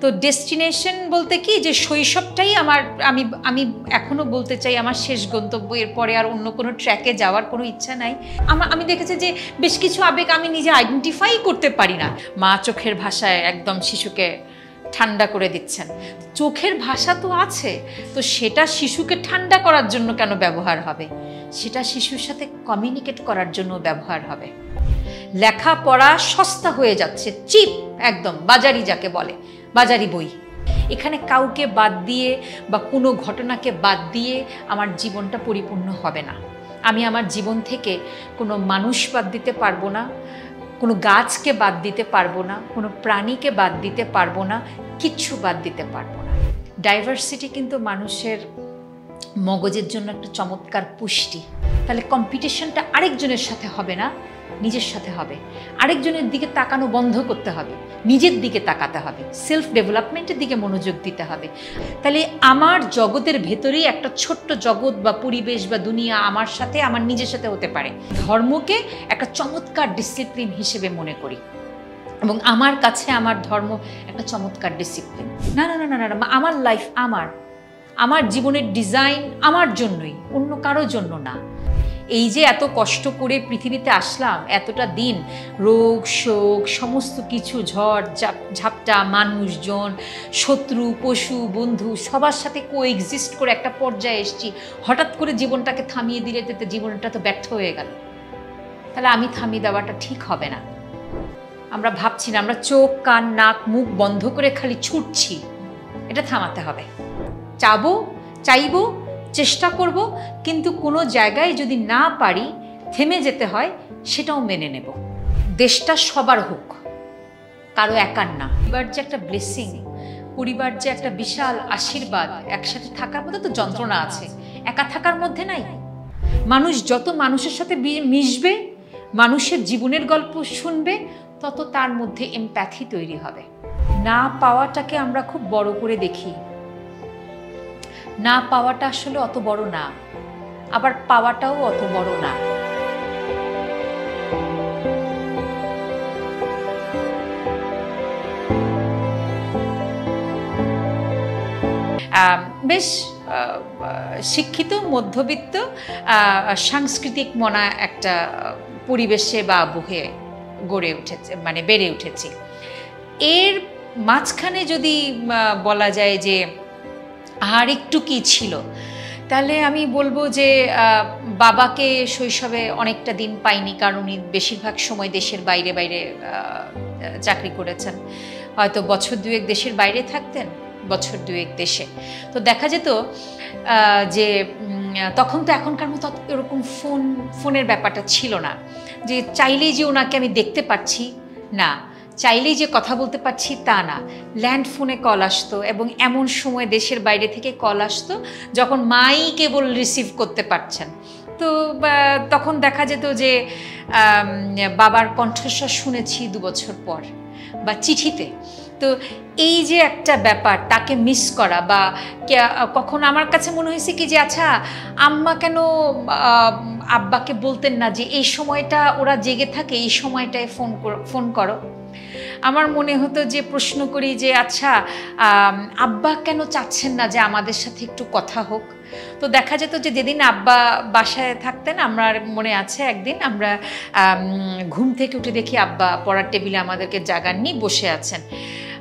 তো ডেস্টিনেশন বলতে কি যে শৈশবটাই আমার, আমি আমি এখনও বলতে চাই আমার শেষ গন্তব্য, এরপরে আর অন্য কোনো ট্র্যাকে যাওয়ার কোনো ইচ্ছা নাই। আমি দেখেছি যে বেশ কিছু আবেগ আমি নিজে আইডেন্টিফাই করতে পারি না। মা চোখের ভাষায় একদম শিশুকে ঠান্ডা করে দিচ্ছেন। চোখের ভাষা তো আছে, তো সেটা শিশুকে ঠান্ডা করার জন্য কেন ব্যবহার হবে? সেটা শিশুর সাথে কমিউনিকেট করার জন্য ব্যবহার হবে। লেখাপড়া সস্তা হয়ে যাচ্ছে, চিপ, একদম বাজারি, যাকে বলে বাজারি বই। এখানে কাউকে বাদ দিয়ে বা কোনো ঘটনাকে বাদ দিয়ে আমার জীবনটা পরিপূর্ণ হবে না। আমি আমার জীবন থেকে কোনো মানুষ বাদ দিতে পারবো না, কোনো গাছকে বাদ দিতে পারবো না, কোনো প্রাণীকে বাদ দিতে পারবো না, কিচ্ছু বাদ দিতে পারবো না। ডাইভার্সিটি কিন্তু মানুষের মগজের জন্য একটা চমৎকার পুষ্টি। তাহলে কম্পিটিশনটা আরেকজনের সাথে হবে না, নিজের সাথে হবে। আরেকজনের দিকে তাকানো বন্ধ করতে হবে, নিজের দিকে তাকাতে হবে, সেলফ ডেভেলপমেন্টের দিকে মনোযোগ দিতে হবে। তাহলে আমার জগতের ভেতরেই একটা ছোট্ট জগৎ বা পরিবেশ বা দুনিয়া আমার সাথে, আমার নিজের সাথে হতে পারে। ধর্মকে একটা চমৎকার ডিসিপ্লিন হিসেবে মনে করি, এবং আমার কাছে আমার ধর্ম একটা চমৎকার ডিসিপ্লিন। না না না না না, আমার লাইফ, আমার জীবনের ডিজাইন আমার জন্যই, অন্য কারোর জন্য না। এই যে এত কষ্ট করে পৃথিবীতে আসলাম, এতটা দিন রোগ শোক সমস্ত কিছু, ঝড় ঝাপটা, মানুষজন, শত্রু, পশু, বন্ধু, সবার সাথে কোএক্সিস্ট করে একটা পর্যায়ে এসেছি। হঠাৎ করে জীবনটাকে থামিয়ে দিলে তো জীবনটা তো ব্যর্থ হয়ে গেল। তাহলে আমি থামিয়ে দেওয়াটা ঠিক হবে না। আমরা ভাবছি না, আমরা চোখ কান নাক মুখ বন্ধ করে খালি ছুটছি, এটা থামাতে হবে। চাইবো, চেষ্টা করব, কিন্তু কোনো জায়গায় যদি না পারি, থেমে যেতে হয়, সেটাও মেনে নেব। দেশটা সবার হোক, কারো একার না। পরিবার যে একটা ব্লেসিং, পরিবার যে একটা বিশাল আশীর্বাদ, একসাথে থাকার মধ্যে তো যন্ত্রণা আছে, একা থাকার মধ্যে নাই। মানুষ যত মানুষের সাথে মিশবে, মানুষের জীবনের গল্প শুনবে, তত তার মধ্যে এমপ্যাথি তৈরি হবে। না পাওয়াটাকে আমরা খুব বড় করে দেখি। না পাওয়াটা আসলে অত বড় না, আবার পাওয়াটাও অত বড় না। বেশ শিক্ষিত, মধ্যবিত্ত, সাংস্কৃতিক মনা একটা পরিবেশে বা আবহে গড়ে উঠেছে, মানে বেড়ে উঠেছি। এর মাঝখানে যদি বলা যায় যে আর একটু কি ছিল, তাহলে আমি বলবো যে বাবাকে শৈশবে অনেকটা দিন পাইনি, কারণ উনি বেশিরভাগ সময় দেশের বাইরে চাকরি করেছেন। হয়তো বছর দুয়েক দেশের বাইরে থাকতেন, বছর দুয়েক দেশে। তো দেখা যেত যে তখন তো এখনকার মতো এরকম ফোনের ব্যাপারটা ছিল না, যে চাইলেই যে ওনাকে আমি দেখতে পাচ্ছি, না, চাইলেই যে কথা বলতে পারছি তা না। ল্যান্ড ফোনে কল আসতো, এবং এমন সময় দেশের বাইরে থেকে কল আসতো যখন মাই কেবল রিসিভ করতে পারছেন। তো তখন দেখা যেত যে বাবার কণ্ঠস্বর শুনেছি 2 বছর পর, বা চিঠিতে। তো এই যে একটা ব্যাপার, তাকে মিস করা, বা কখন আমার কাছে মনে হয়েছে কি যে আচ্ছা আম্মা কেন আব্বাকে বলতেন না যে এই সময়টা ওরা জেগে থাকে, এই সময়টায় ফোন করো। আমার মনে হতো যে প্রশ্ন করি যে আচ্ছা আব্বা কেন চাচ্ছেন না যে আমাদের সাথে একটু কথা হোক। তো দেখা যেত যে যেদিন আব্বা বাসায় থাকতেন, আমার মনে আছে একদিন আমরা ঘুম থেকে উঠে দেখি আব্বা পড়ার টেবিলে আমাদেরকে জাগাননি, বসে আছেন।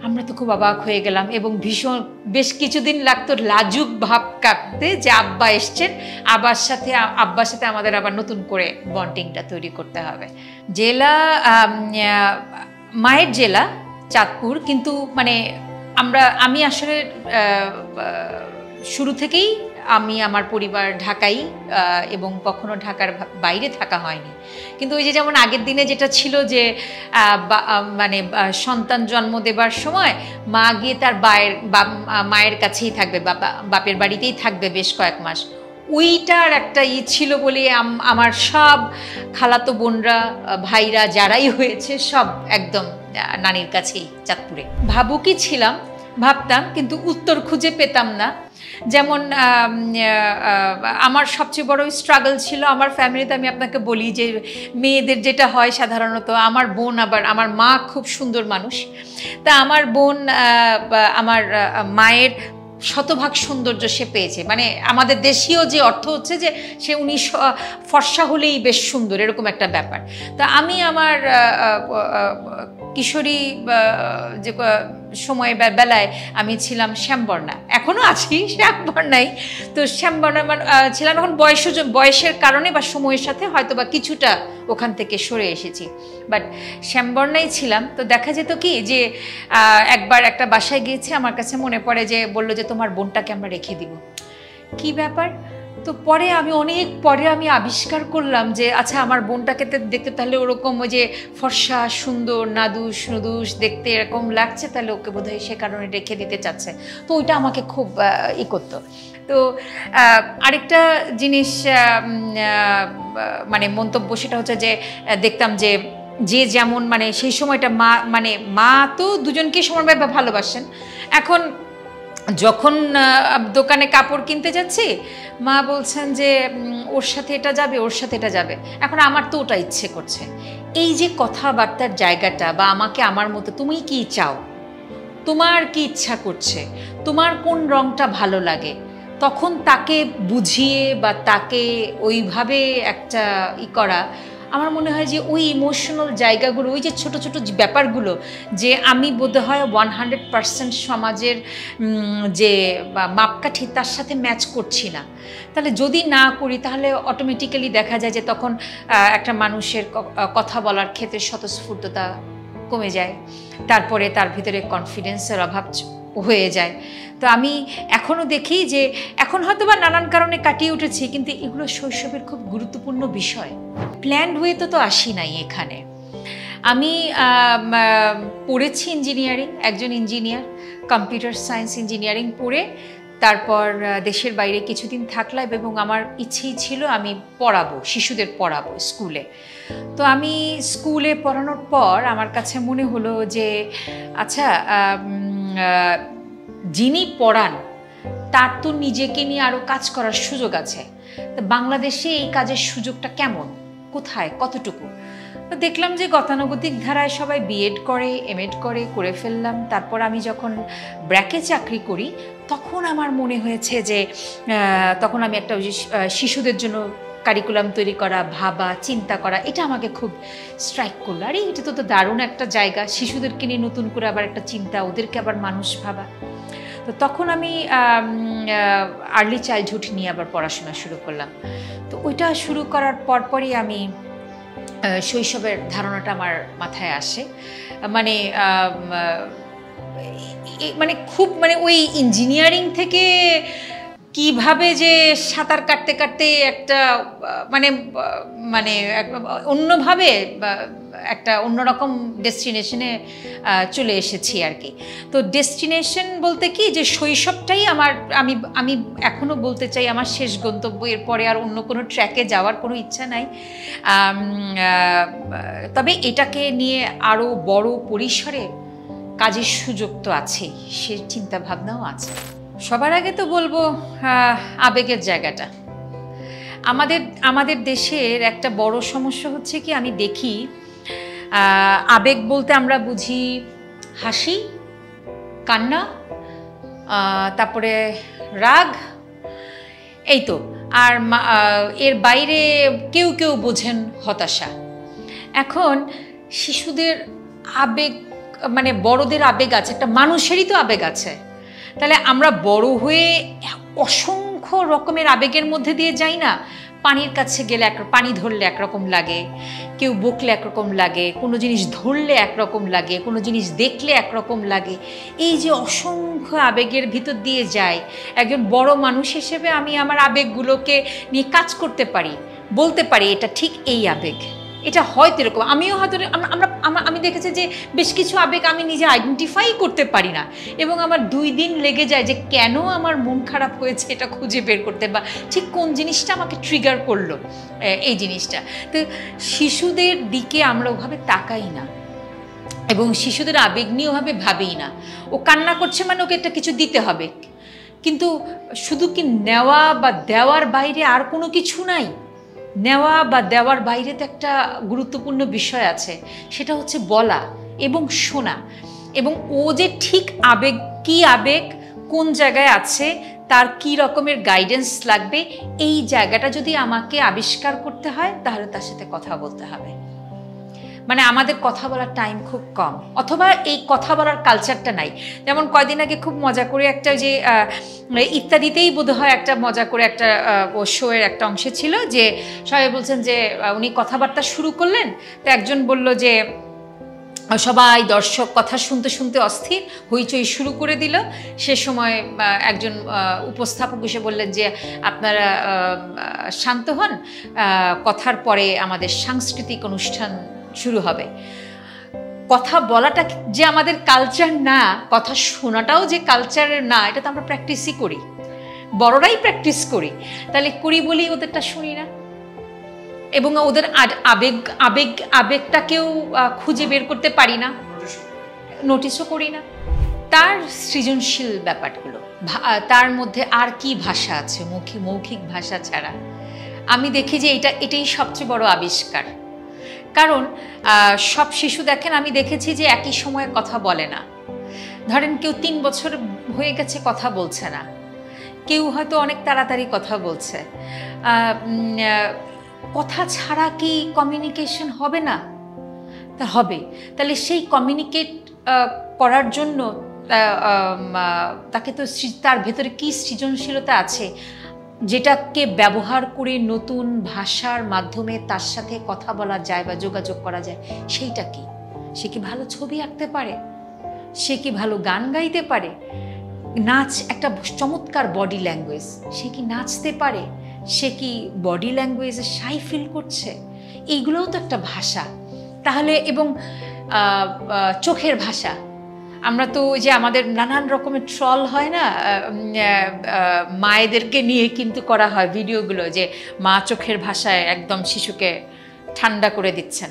আমরা তো খুব অবাক হয়ে গেলাম, এবং ভীষণ বেশ কিছুদিন লাগতো লাজুক ভাব কাটতে যে আব্বা এসছেন, আব্বার সাথে আমাদের আবার নতুন করে বন্ডিংটা তৈরি করতে হবে। জেলা, মায়ের জেলা চাঁদপুর, কিন্তু মানে আমি আসলে শুরু থেকেই আমার পরিবার ঢাকাই, এবং কখনো ঢাকার বাইরে থাকা হয়নি। কিন্তু ওই যে যেমন আগের দিনে যেটা ছিল যে মানে সন্তান জন্ম দেবার সময় মা গিয়ে তার মায়ের কাছেই থাকবে, বাপের বাড়িতেই থাকবে বেশ কয়েক মাস, ওইটার একটা ছিল বলে আমার সব খালাতো বোনরা, ভাইরা যারাই হয়েছে সব একদম নানির কাছেই চাঁদপুরে। ভাবুকই ছিলাম, ভাবতাম, কিন্তু উত্তর খুঁজে পেতাম না। যেমন আমার সবচেয়ে বড় স্ট্রাগল ছিল আমার ফ্যামিলিতে। আমি আপনাকে বলি যে মেয়েদের যেটা হয় সাধারণত, আমার বোন, আবার আমার মা খুব সুন্দর মানুষ, তা আমার বোন আমার মায়ের শতভাগ সৌন্দর্য সে পেয়েছে। মানে আমাদের দেশীয় যে অর্থ হচ্ছে যে উনি ফর্সা হলেই বেশ সুন্দর, এরকম একটা ব্যাপার। তা আমি আমার কিশোরী যে সময় বেলায় আমি ছিলাম শ্যামবর্ণা, এখনও আছি শ্যামবর্ণাই। তো শ্যামবর্ণা ছিলাম, এখন বয়সের কারণে বা সময়ের সাথে হয়তো বা কিছুটা ওখান থেকে সরে এসেছি, বাট শ্যামবর্ণাই ছিলাম। তো দেখা যেত কি যে একবার একটা বাসায় গিয়েছি, আমার কাছে মনে পড়ে যে বললো যে তোমার বোনটাকে আমরা রেখে দিব। কি ব্যাপার? তো পরে আমি অনেক পরে আমি আবিষ্কার করলাম যে আচ্ছা, আমার বোনটাকে দেখতে তাহলে ওরকম ওই যে ফর্সা সুন্দর নাদুস নুদুস দেখতে এরকম লাগছে, তাহলে ওকে বোধহয় সে কারণে রেখে দিতে চাচ্ছে। তো ওইটা আমাকে খুব করতো। তো আরেকটা জিনিস মানে মন্তব্য, সেটা হচ্ছে যে দেখতাম যে যে যেমন মানে সেই সময়টা মা তো দুজনকেই সমানভাবে ভালোবাসেন। এখন যখন দোকানে কাপড় কিনতে যাচ্ছি, মা বলছেন যে ওর সাথে এটা যাবে, ওর সাথে এটা যাবে। এখন আমার তো ওটা ইচ্ছে করছে। এই যে কথাবার্তার জায়গাটা, বা আমাকে আমার মতো, তুমি কি চাও, তোমার কি ইচ্ছা করছে, তোমার কোন রংটা ভালো লাগে, তখন তাকে বুঝিয়ে বা তাকে ওইভাবে একটা করা, আমার মনে হয় যে ওই ইমোশনাল জায়গাগুলো, ওই যে ছোট ছোট ব্যাপারগুলো, যে আমি বোধহয় 100% সমাজের যে মাপকাঠি তার সাথে ম্যাচ করছি না, তাহলে যদি না করি তাহলে অটোমেটিক্যালি দেখা যায় যে তখন একটা মানুষের কথা বলার ক্ষেত্রে স্বতঃস্ফূর্ততা কমে যায়, তারপরে তার ভিতরে কনফিডেন্সের অভাব হয়ে যায়। তো আমি এখনও দেখি যে এখন হয়তো বা নানান কারণে কাটিয়ে উঠেছি, কিন্তু এগুলো শৈশবের খুব গুরুত্বপূর্ণ বিষয়। প্ল্যান্ড ওয়েতে তো আসি নাই এখানে। আমি পড়েছি ইঞ্জিনিয়ারিং, একজন ইঞ্জিনিয়ার, কম্পিউটার সায়েন্স ইঞ্জিনিয়ারিং পড়ে তারপর দেশের বাইরে কিছুদিন থাকলাম, এবং আমার ইচ্ছেই ছিল আমি পড়াবো, শিশুদের পড়াবো স্কুলে। তো আমি স্কুলে পড়ানোর পর আমার কাছে মনে হলো যে আচ্ছা, যিনি পড়ান তার তো নিজেকে নিয়ে আরও কাজ করার সুযোগ আছে। তো বাংলাদেশে এই কাজের সুযোগটা কেমন, কোথায়, কতটুকু? তো দেখলাম যে গতানুগতিক ধারায় সবাই বিএড করে, এমএড করে ফেললাম। তারপর আমি যখন ব্র্যাকে চাকরি করি, তখন আমার মনে হয়েছে যে তখন আমি একটা শিশুদের জন্য কারিকুলাম তৈরি করা, ভাবা, চিন্তা করা, এটা আমাকে খুব স্ট্রাইক করলো। আরে এটা তো দারুণ একটা জায়গা, শিশুদেরকে নিয়ে নতুন করে আবার একটা চিন্তা, ওদেরকে আবার মানুষ ভাবা। তো তখন আমি আর্লি চাইল্ডহুড নিয়ে আবার পড়াশোনা শুরু করলাম। তো ওইটা শুরু করার পরপরই আমি শৈশবের ধারণাটা আমার মাথায় আসে। মানে মানে খুব মানে ওই ইঞ্জিনিয়ারিং থেকে কিভাবে যে সাঁতার কাটতে কাটতে একটা মানে মানে অন্যভাবে একটা অন্যরকম ডেস্টিনেশনে চলে এসেছি আর কি। তো ডেস্টিনেশন বলতে কি যে শৈশবটাই আমার, আমি এখনও বলতে চাই আমার শেষ গন্তব্য, এরপরে আর অন্য কোনো ট্র্যাকে যাওয়ার কোনো ইচ্ছা নাই। তবে এটাকে নিয়ে আরও বড় পরিসরে কাজের সুযোগ তো আছেই, সে চিন্তা ভাবনাও আছে। সবার আগে তো বলবো আবেগের জায়গাটা। আমাদের দেশের একটা বড় সমস্যা হচ্ছে কি, আমি দেখি আবেগ বলতে আমরা বুঝি হাসি, কান্না, তারপরে রাগ, এই তো। আর এর বাইরে কেউ কেউ বোঝেন হতাশা। এখন শিশুদের আবেগ মানে বড়দের আবেগ আছে, একটা মানুষেরই তো আবেগ আছে। তাহলে আমরা বড় হয়ে অসংখ্য রকমের আবেগের মধ্যে দিয়ে যাই না? পানির কাছে গেলে পানি ধরলে একরকম লাগে, কেউ বকলে একরকম লাগে, কোনো জিনিস ধরলে একরকম লাগে, কোনো জিনিস দেখলে একরকম লাগে। এই যে অসংখ্য আবেগের ভিতর দিয়ে যায়, একজন বড় মানুষ হিসেবে আমি আমার আবেগগুলোকে নিয়ে কাজ করতে পারি, বলতে পারি এটা ঠিক এই আবেগ, এটা হয়তো এরকম। আমিও হয়তো আমি দেখেছি যে বেশ কিছু আবেগ আমি নিজে আইডেন্টিফাই করতে পারি না, এবং আমার 2 দিন লেগে যায় যে কেন আমার মন খারাপ হয়েছে এটা খুঁজে বের করতে, বা ঠিক কোন জিনিসটা আমাকে ট্রিগার করলো এই জিনিসটা। তো শিশুদের দিকে আমরা ওভাবে তাকাই না, এবং শিশুদের আবেগ নিয়ে ওভাবে ভাবেই না। ও কান্না করছে মানে ওকে একটা কিছু দিতে হবে, কিন্তু শুধু কি নেওয়া বা দেওয়ার বাইরে আর কোনো কিছু নাই? নেওয়া বা দেওয়ার বাইরে তো একটা গুরুত্বপূর্ণ বিষয় আছে, সেটা হচ্ছে বলা এবং শোনা। এবং ও যে ঠিক আবেগ, কি আবেগ কোন জায়গায় আছে, তার কি রকমের গাইডেন্স লাগবে, এই জায়গাটা যদি আমাকে আবিষ্কার করতে হয় তাহলে তার সাথে কথা বলতে হবে। মানে আমাদের কথা বলার টাইম খুব কম, অথবা এই কথা বলার কালচারটা নাই। যেমন কয়দিন আগে খুব মজা করে একটা যে ইত্যাদিতেই বোধহয় একটা মজা করে একটা শোয়ের একটা অংশে ছিল যে সবাই বলছেন যে উনি কথাবার্তা শুরু করলেন, তো একজন বলল যে সবাই দর্শক কথা শুনতে শুনতে অস্থির, হইচই শুরু করে দিল। সে সময় একজন উপস্থাপক এসে বললেন যে আপনারা শান্ত হন, কথার পরে আমাদের সাংস্কৃতিক অনুষ্ঠান শুরু হবে। কথা বলাটা যে আমাদের কালচার না, কথা শোনাটাও যে কালচারের না, এটা তো আমরা প্র্যাকটিসই করি, বড়রাই প্র্যাকটিস করি। তাহলে করি বলি ওদেরটা শুনি না, এবং ওদের আবেগটাকেও খুঁজে বের করতে পারি না, নোটিসও করি না। তার সৃজনশীল ব্যাপারগুলো, তার মধ্যে আর কি ভাষা আছে মৌখিক ভাষা ছাড়া? আমি দেখি যে এটাই সবচেয়ে বড় আবিষ্কার। কারণ সব শিশু দেখেন, আমি দেখেছি যে একই সময়ে কথা বলে না। ধরেন কেউ 3 বছর হয়ে গেছে কথা বলছে না, কেউ হয়তো অনেক তাড়াতাড়ি কথা বলছে। কথা ছাড়া কি কমিউনিকেশন হবে না? তা হবে। তাহলে সেই কমিউনিকেট করার জন্য তাকে তো তার ভেতরে কি সৃজনশীলতা আছে যেটাকে ব্যবহার করে নতুন ভাষার মাধ্যমে তার সাথে কথা বলা যায় বা যোগাযোগ করা যায়, সেইটা কি? সে কি ভালো ছবি আঁকতে পারে? সে কি ভালো গান গাইতে পারে? নাচ একটা চমৎকার বডি ল্যাঙ্গুয়েজ, সে কি নাচতে পারে? সে কি বডি ল্যাঙ্গুয়েজে শাই ফিল করছে? এইগুলোও তো একটা ভাষা। তাহলে এবং চোখের ভাষা, আমরা তো ওই যে আমাদের নানান রকমের ট্রল হয় না, মায়েদেরকে নিয়ে কিন্তু করা হয় ভিডিওগুলো, যে মা চোখের ভাষায় একদম শিশুকে ঠান্ডা করে দিচ্ছেন।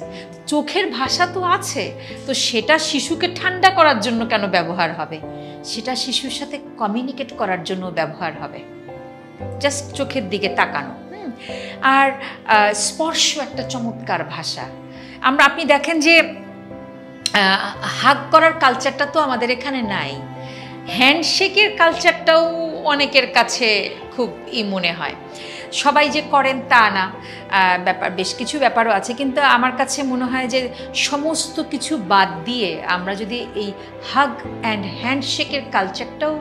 চোখের ভাষা তো আছে, তো সেটা শিশুকে ঠান্ডা করার জন্য কেন ব্যবহার হবে? সেটা শিশুর সাথে কমিউনিকেট করার জন্য ব্যবহার হবে, জাস্ট চোখের দিকে তাকানো। আর স্পর্শ একটা চমৎকার ভাষা। আপনি দেখেন যে হাগ করার কালচারটা তো আমাদের এখানে নাই, হ্যান্ডশেকের কালচারটাও অনেকের কাছে খুব মনে হয়। সবাই যে করেন তা না, বেশ কিছু ব্যাপারও আছে, কিন্তু আমার কাছে মনে হয় যে সমস্ত কিছু বাদ দিয়ে আমরা যদি এই হাগ অ্যান্ড হ্যান্ডশেকের কালচারটাও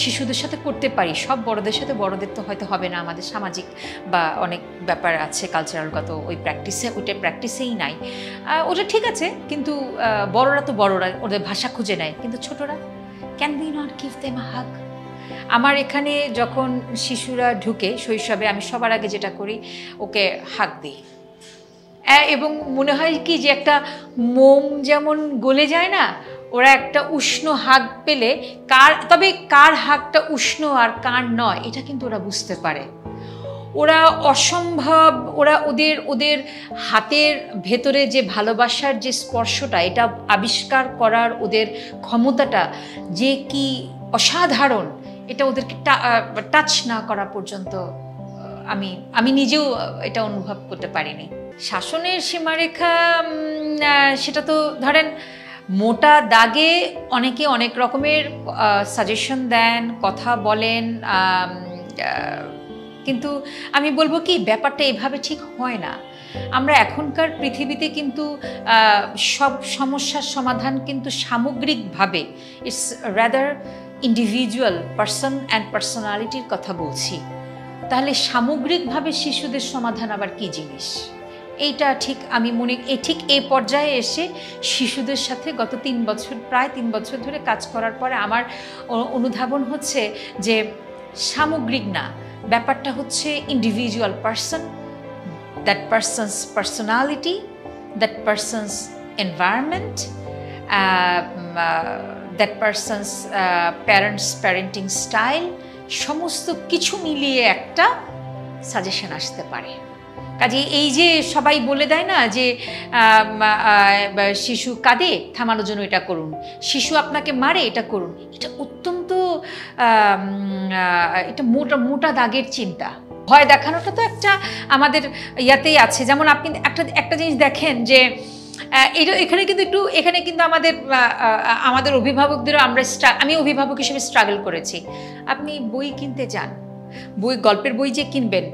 শিশুদের সাথে করতে পারি, সব বড়দের সাথে, বড়দের তো হয়তো হবে না, আমাদের সামাজিক বা অনেক ব্যাপার আছে কালচারালগত, ওইটা প্র্যাকটিসেই নাই, ওটা ঠিক আছে। কিন্তু বড়রা তো বড়রা, ওদের ভাষা খুঁজে নেয়, কিন্তু ছোটরা, can we not give them a hug? আমার এখানে যখন শিশুরা ঢুকে শৈশবে, আমি সবার আগে যেটা করি, ওকে হাগ দিই। এবং মনে হয় কি যে একটা মোম যেমন গলে যায় না, ওরা একটা উষ্ণ হাগ পেলে তবে কার হাগটা উষ্ণ আর কার নয় এটা কিন্তু ওরা বুঝতে পারে। ওরা অসম্ভব, ওদের হাতের ভেতরে যে ভালোবাসার যে স্পর্শটা, এটা আবিষ্কার করার ওদের ক্ষমতাটা যে কি অসাধারণ, এটা ওদেরকে টাচ না করা পর্যন্ত আমি নিজেও এটা অনুভব করতে পারিনি। শাসনের সীমারেখা, সেটা তো ধরেন মোটা দাগে অনেকে অনেক রকমের সাজেশন দেন, কথা বলেন, কিন্তু আমি বলবো কি ব্যাপারটা এভাবে ঠিক হয় না। আমরা এখনকার পৃথিবীতে কিন্তু সব সমস্যার সমাধান কিন্তু সামগ্রিকভাবে, it's rather individual person and পার্সোনালিটির কথা বলছি। তাহলে সামগ্রিকভাবে শিশুদের সমাধান আবার কি জিনিস, এইটা ঠিক আমি ঠিক এই পর্যায়ে এসে শিশুদের সাথে গত প্রায় 3 বছর ধরে কাজ করার পরে আমার অনুধাবন হচ্ছে যে সামগ্রিক না, ব্যাপারটা হচ্ছে individual person, that person's personality, that person's environment, that person's parenting style, সমস্ত কিছু মিলিয়ে একটা সাজেশন আসতে পারে। কাজে এই যে সবাই বলে দেয় না যে শিশু কাঁদে থামানোর জন্য এটা করুন, শিশু আপনাকে মারে এটা করুন, এটা অত্যন্ত এটা মোটা মোটা দাগের চিন্তা। ভয় দেখানোটা তো একটা আমাদের ইয়াতেই আছে। যেমন আপনি একটা জিনিস দেখেন যে এখানে কিন্তু আমাদের অভিভাবকদেরও আমি অভিভাবক হিসেবে স্ট্রাগল করেছি। আপনি বই কিনতে যান, গল্পের বই যে কিনবেন,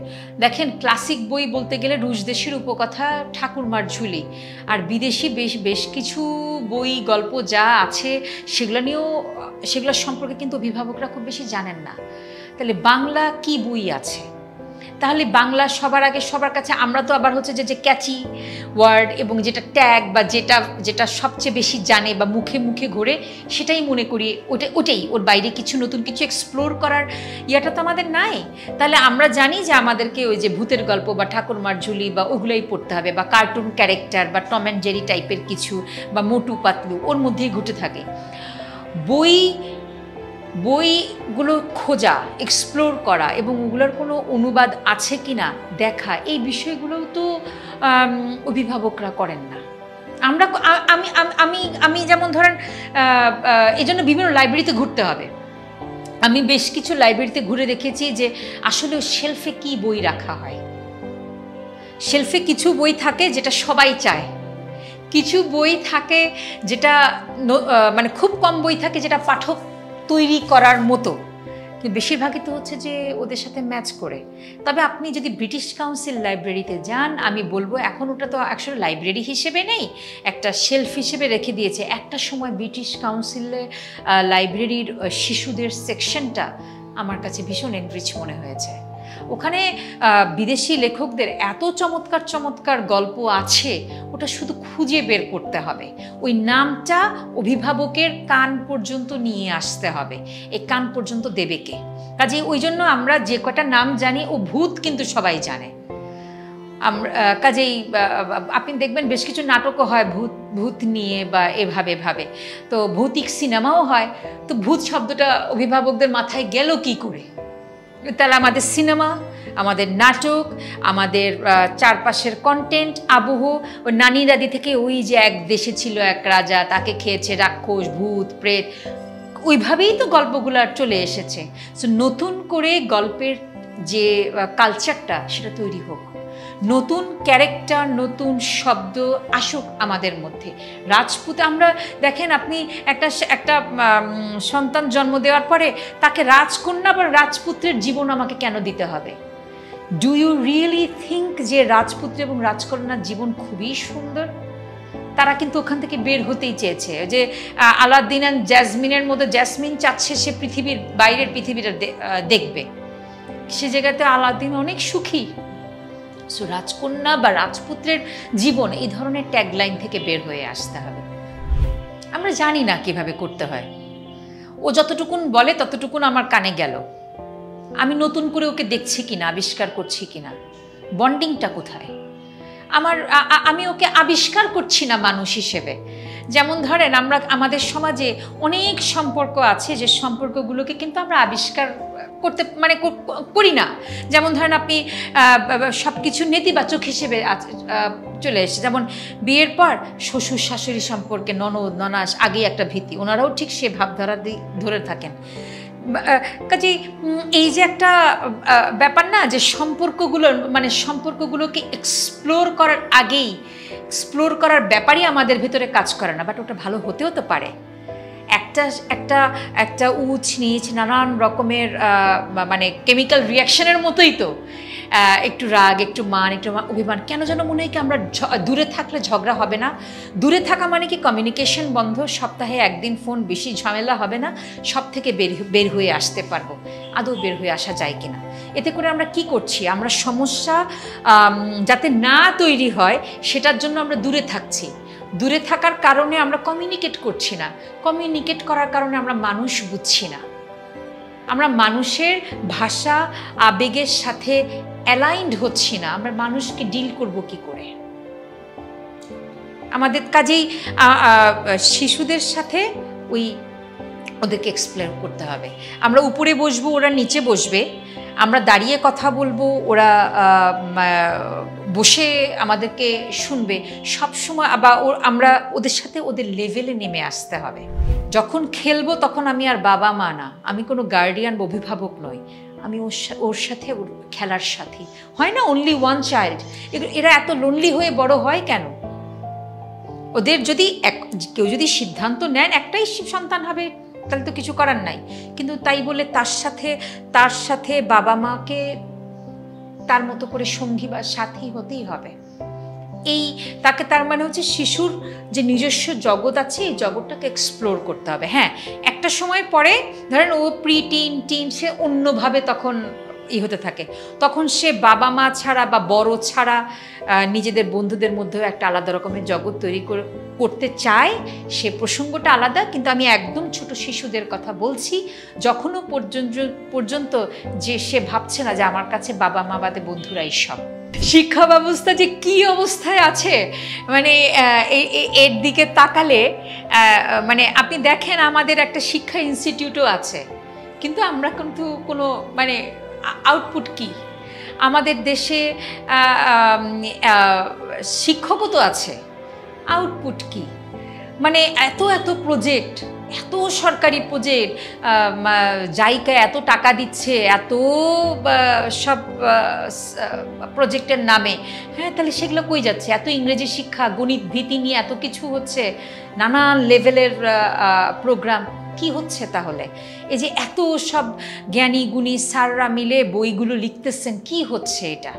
দেখেন ক্লাসিক বই বলতে গেলে রুশদেশীর উপকথা, ঠাকুরমার ঝুলি, আর বিদেশি বেশ কিছু বই গল্প যা আছে সেগুলো সম্পর্কে কিন্তু অভিভাবকরা খুব বেশি জানেন না। তাহলে বাংলা কি বই আছে? তাহলে বাংলা সবার আগে সবার কাছে আমরা তো আবার হচ্ছে যে ক্যাচি ওয়ার্ড এবং যেটা ট্যাগ বা যেটা সবচেয়ে বেশি জানে বা মুখে মুখে ঘোরে সেটাই মনে করি ওটাই, ওর বাইরে নতুন কিছু এক্সপ্লোর করার ইয়াটা তো আমাদের নাই। তাহলে আমরা জানি যে আমাদেরকে ওই যে ভূতের গল্প বা ঠাকুরমার ঝুলি বা ওগুলোই পড়তে হবে, বা কার্টুন ক্যারেক্টার বা টম অ্যান্ড জেরি টাইপের কিছু বা মোটু পাতলু ওর মধ্যেই ঘটে থাকে। বইগুলো খোঁজা, এক্সপ্লোর করা এবং ওগুলোর কোনো অনুবাদ আছে কি না দেখা, এই বিষয়গুলোও তো অভিভাবকরা করেন না। আমি যেমন ধরেন এই জন্য বিভিন্ন লাইব্রেরিতে ঘুরতে হবে। আমি বেশ কিছু লাইব্রেরিতে ঘুরে দেখেছি যে আসলে শেলফে কি বই রাখা হয়। শেলফে কিছু বই থাকে যেটা সবাই চায়, কিছু বই থাকে যেটা মানে খুব কম বই থাকে যেটা পাঠক তৈরি করার মতো, কিন্তু বেশিরভাগই তো হচ্ছে যে ওদের সাথে ম্যাচ করে। তবে আপনি যদি ব্রিটিশ কাউন্সিল লাইব্রেরিতে যান, আমি বলবো এখন ওটা তো অ্যাকচুয়ালি লাইব্রেরি হিসেবে নেই, একটা শেলফ হিসেবে রেখে দিয়েছে। একটা সময় ব্রিটিশ কাউন্সিলে লাইব্রেরির শিশুদের সেকশনটা আমার কাছে ভীষণ এনরিচ মনে হয়েছে। ওখানে বিদেশি লেখকদের এত চমৎকার চমৎকার গল্প আছে, ওটা শুধু খুঁজে বের করতে হবে। ওই নামটা অভিভাবকের কান পর্যন্ত নিয়ে আসতে হবে। এই কান পর্যন্ত দেবে কে? কাজে ওই জন্য আমরা যে কটা নাম জানি, ও ভূত কিন্তু সবাই জানে। কাজেই আপনি দেখবেন বেশ কিছু নাটকও হয় ভূত নিয়ে বা এভাবে তো ভৌতিক সিনেমাও হয়। তো ভূত শব্দটা অভিভাবকদের মাথায় গেল কি করে? তাহলে আমাদের সিনেমা, আমাদের নাটক, আমাদের চারপাশের কন্টেন্ট, আবহ, ও নানি দাদি থেকে ওই যে এক দেশে ছিল এক রাজা, তাকে খেয়েছে রাক্ষস, ভূত, প্রেত, ওইভাবেই তো গল্পগুলো চলে এসেছে। সো নতুন করে গল্পের যে কালচারটা সেটা তৈরি হোক, নতুন ক্যারেক্টার, নতুন শব্দ আসুক আমাদের মধ্যে। রাজপুত, আমরা দেখেন আপনি একটা সন্তান জন্ম দেওয়ার পরে তাকে রাজকন্যা বা রাজপুত্রের জীবন আমাকে কেন দিতে হবে? ডু ইউ রিয়েলি থিঙ্ক যে রাজপুত্র এবং রাজকন্যার জীবন খুবই সুন্দর? তারা কিন্তু ওখান থেকে বের হতেই চেয়েছে। যে আলাউদ্দিন অ্যান্ড জ্যাসমিনের মধ্যে জ্যাসমিন চাচ্ছে সে পৃথিবীর বাইরের পৃথিবীটা দেখবে, সে জায়গাতে আলাউদ্দিন অনেক সুখী। সো রাজকন্যা বা রাজপুত্রের জীবন এই ধরনের ট্যাগলাইন থেকে বের হয়ে আসতে হবে। আমরা জানি না কিভাবে করতে হয়। ও যতটুকুন বলে ততটুকুন আমার কানে গেল। আমি নতুন করে ওকে দেখছি কিনা, আবিষ্কার করছি কিনা, বন্ডিংটা কোথায়? আমি ওকে আবিষ্কার করছি না মানুষ হিসেবে। যেমন ধরেন আমাদের সমাজে অনেক সম্পর্ক আছে যে সম্পর্কগুলোকে কিন্তু আমরা আবিষ্কার করতে করি না। যেমন ধরেন আপনি সব কিছু নেতিবাচক হিসেবে চলে এসেছে। যেমন বিয়ের পর শ্বশুর শাশুড়ি সম্পর্কে ননদ ননাস আগেই একটা ভীতি, ওনারাও ঠিক সে ভাবধারা ধরে থাকেন। কাজেই এই যে একটা ব্যাপার না, যে সম্পর্কগুলোকে এক্সপ্লোর করার আগেই এক্সপ্লোর করার ব্যাপারই আমাদের ভিতরে কাজ করে না। বাট ওটা ভালো হতেও তো পারে। একটা উঁচ নিচ নানান রকমের কেমিক্যাল রিয়াকশনের মতোই তো। একটু রাগ, একটু মান, একটু অভিমান, কেন যেন মনে হয় কি আমরা দূরে থাকলে ঝগড়া হবে না। দূরে থাকা মানে কি কমিউনিকেশন বন্ধ, সপ্তাহে একদিন ফোন, বেশি ঝামেলা হবে না, সব থেকে বের হয়ে আসতে পারবো। আদৌ বের হয়ে আসা যায় কিনা? এতে করে আমরা কি করছি? আমরা সমস্যা যাতে না তৈরি হয় সেটার জন্য আমরা দূরে থাকছি। দূরে থাকার কারণে আমরা কমিউনিকেট করছি না। কমিউনিকেট করার কারণে আমরা মানুষ বুঝছি না। আমরা মানুষের ভাষা আবেগের সাথে অ্যালাইন্ড হচ্ছি না। আমরা মানুষকে ডিল করব কি করে? আমাদের কাজেই শিশুদের সাথে ওদেরকে এক্সপ্লেন করতে হবে। আমরা উপরে বসবো, ওরা নিচে বসবে। আমরা দাঁড়িয়ে কথা বলবো, ওরা বসে আমাদেরকে শুনবে সবসময়, বা আমরা ওদের সাথে ওদের লেভেলে নেমে আসতে হবে। যখন খেলবো তখন আমি আর বাবা মা না, আমি কোনো গার্ডিয়ান বা অভিভাবক নই, আমি ওর সাথে ওর খেলার সাথী। হয় না অনলি ওয়ান চাইল্ড, এরা এত লোনলি হয়ে বড় হয় কেন? ওদের যদি কেউ যদি সিদ্ধান্ত নেন একটাই সন্তান হবে, তাহলে তো কিছু করার নাই, কিন্তু তাই বলে তার সাথে বাবা মাকে তার মতো করে সঙ্গী বা সাথী হতেই হবে। তাকে তার মানে হচ্ছে শিশুর যে নিজস্ব জগৎ আছে এই জগৎটাকে এক্সপ্লোর করতে হবে। হ্যাঁ, একটা সময় পরে ধরেন ও টিন সে অন্যভাবে তখন হতে থাকে, তখন সে বাবা মা ছাড়া বা বড় ছাড়া নিজেদের বন্ধুদের মধ্যেও একটা আলাদা রকমের জগৎ তৈরি করতে চায়। সে প্রসঙ্গটা আলাদা, কিন্তু আমি একদম ছোট শিশুদের কথা বলছি, যখনও পর্যন্ত যে সে ভাবছে না যে আমার কাছে বাবা মা বাদে বন্ধুরাই সব। শিক্ষা ব্যবস্থা যে কি অবস্থায় আছে, মানে এর দিকে তাকালে মানে আপনি দেখেন আমাদের একটা শিক্ষা ইনস্টিটিউটও আছে, কিন্তু আমরা কিন্তু কোনো মানে আউটপুট কি? আমাদের দেশে শিক্ষকও তো আছে, আউটপুট কি? মানে এত প্রজেক্ট, এত সরকারি প্রজেক্ট, জাইকা এত টাকা দিচ্ছে এত সব প্রজেক্টের নামে, হ্যাঁ তাহলে সেগুলো কই যাচ্ছে? এত ইংরেজি শিক্ষা, গণিত ভীতি নিয়ে এত কিছু হচ্ছে, নানান লেভেলের প্রোগ্রাম, কি হচ্ছে তাহলে? এই যে এত সব জ্ঞানী গুণী স্যাররা মিলে বইগুলো লিখতেছেন, কি হচ্ছে এটা?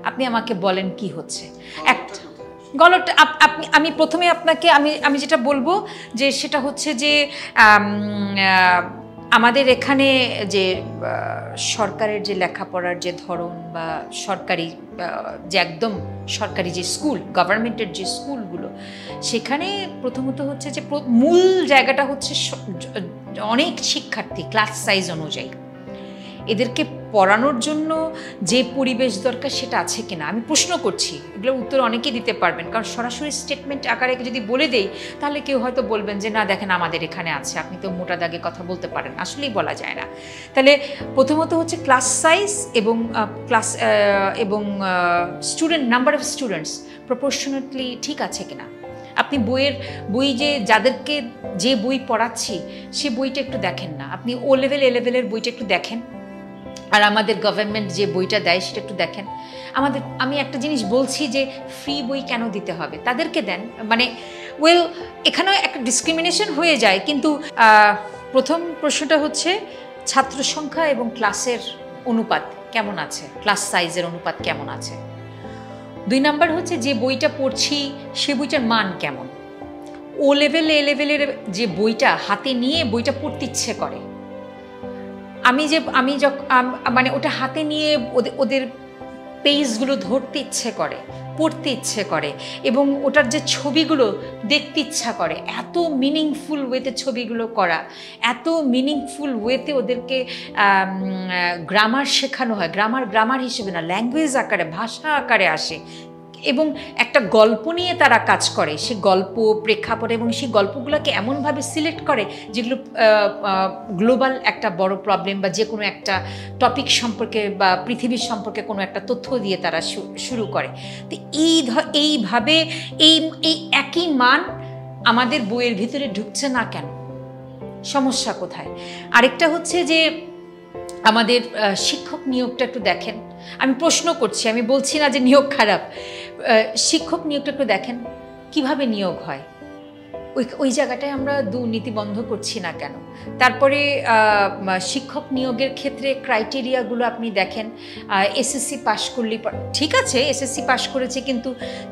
আপনি আমাকে বলেন কি হচ্ছে? গল্পটা আমি প্রথমে আপনাকে আমি যেটা বলবো যে সেটা হচ্ছে যে আমাদের এখানে যে সরকারের যে লেখাপড়ার যে ধরন বা সরকারি যে একদম সরকারি যে স্কুল, গভর্নমেন্টের যে স্কুলগুলো, সেখানে প্রথমত হচ্ছে যে মূল জায়গাটা হচ্ছে অনেক শিক্ষার্থী ক্লাস সাইজ অনুযায়ী এদেরকে পড়ানোর জন্য যে পরিবেশ দরকার সেটা আছে কিনা আমি প্রশ্ন করছি। এগুলোর উত্তর অনেকেই দিতে পারবেন, কারণ সরাসরি স্টেটমেন্ট আকারে যদি বলে দেই তাহলে কেউ হয়তো বলবেন যে না দেখেন আমাদের এখানে আছে, আপনি তো মোটা দাগে কথা বলতে পারেন, আসলেই বলা যায় না। তাহলে প্রথমত হচ্ছে ক্লাস সাইজ এবং student number of students proportionately ঠিক আছে কিনা। আপনি বই যাদেরকে যে বই পড়াচ্ছি সে বইটা একটু দেখেন না, আপনি ও লেভেল এ লেভেলের বইটা একটু দেখেন, আর আমাদের গভর্নমেন্ট যে বইটা দেয় সেটা একটু দেখেন। আমি একটা জিনিস বলছি যে ফ্রি বই কেন দিতে হবে, তাদেরকে দেন। মানে এখানেও একটা ডিসক্রিমিনেশন হয়ে যায়, কিন্তু প্রথম প্রশ্নটা হচ্ছে ছাত্র সংখ্যা এবং ক্লাসের অনুপাত কেমন আছে, ক্লাস সাইজের অনুপাত কেমন আছে। 2 নাম্বার হচ্ছে যে বইটা পড়ছি সে বইটার মান কেমন। ও লেভেল এ লেভেলের যে বইটা হাতে নিয়ে বইটা পড়তে ইচ্ছে করে, মানে ওটা হাতে নিয়ে ওদের পেজগুলো ধরতে ইচ্ছে করে, পড়তে ইচ্ছে করে, এবং ওটার যে ছবিগুলো দেখতে ইচ্ছা করে। এত মিনিংফুল ওয়েতে ছবিগুলো করা, এত মিনিংফুল ওয়েতে ওদেরকে গ্রামার শেখানো হয়। গ্রামার হিসেবে না, ল্যাঙ্গুয়েজ আকারে, ভাষা আকারে আসে, এবং একটা গল্প নিয়ে তারা কাজ করে। সে গল্প প্রেক্ষাপট এবং সেই গল্পগুলোকে এমনভাবে সিলেক্ট করে যেগুলো গ্লোবাল একটা বড় প্রবলেম বা যে কোনো একটা টপিক সম্পর্কে বা পৃথিবীর সম্পর্কে কোনো একটা তথ্য দিয়ে তারা শুরু করে। তো এইভাবে এই একই মান আমাদের বইয়ের ভিতরে ঢুকছে না কেন, সমস্যা কোথায়? আরেকটা হচ্ছে যে আমাদের শিক্ষক নিয়োগটা একটু দেখেন। আমি প্রশ্ন করছি, আমি বলছি না যে নিয়োগ খারাপ। শিক্ষক নিয়োগটা একটু দেখেন কিভাবে নিয়োগ হয়, ওই জায়গাটায় আমরা দুর্নীতি বন্ধ করছি না কেন? তারপরে শিক্ষক নিয়োগের ক্ষেত্রে ক্রাইটেরিয়াগুলো আপনি দেখেন। এসএসসি পাশ করলে ঠিক আছে, এসএসসি পাশ করেছে, কিন্তু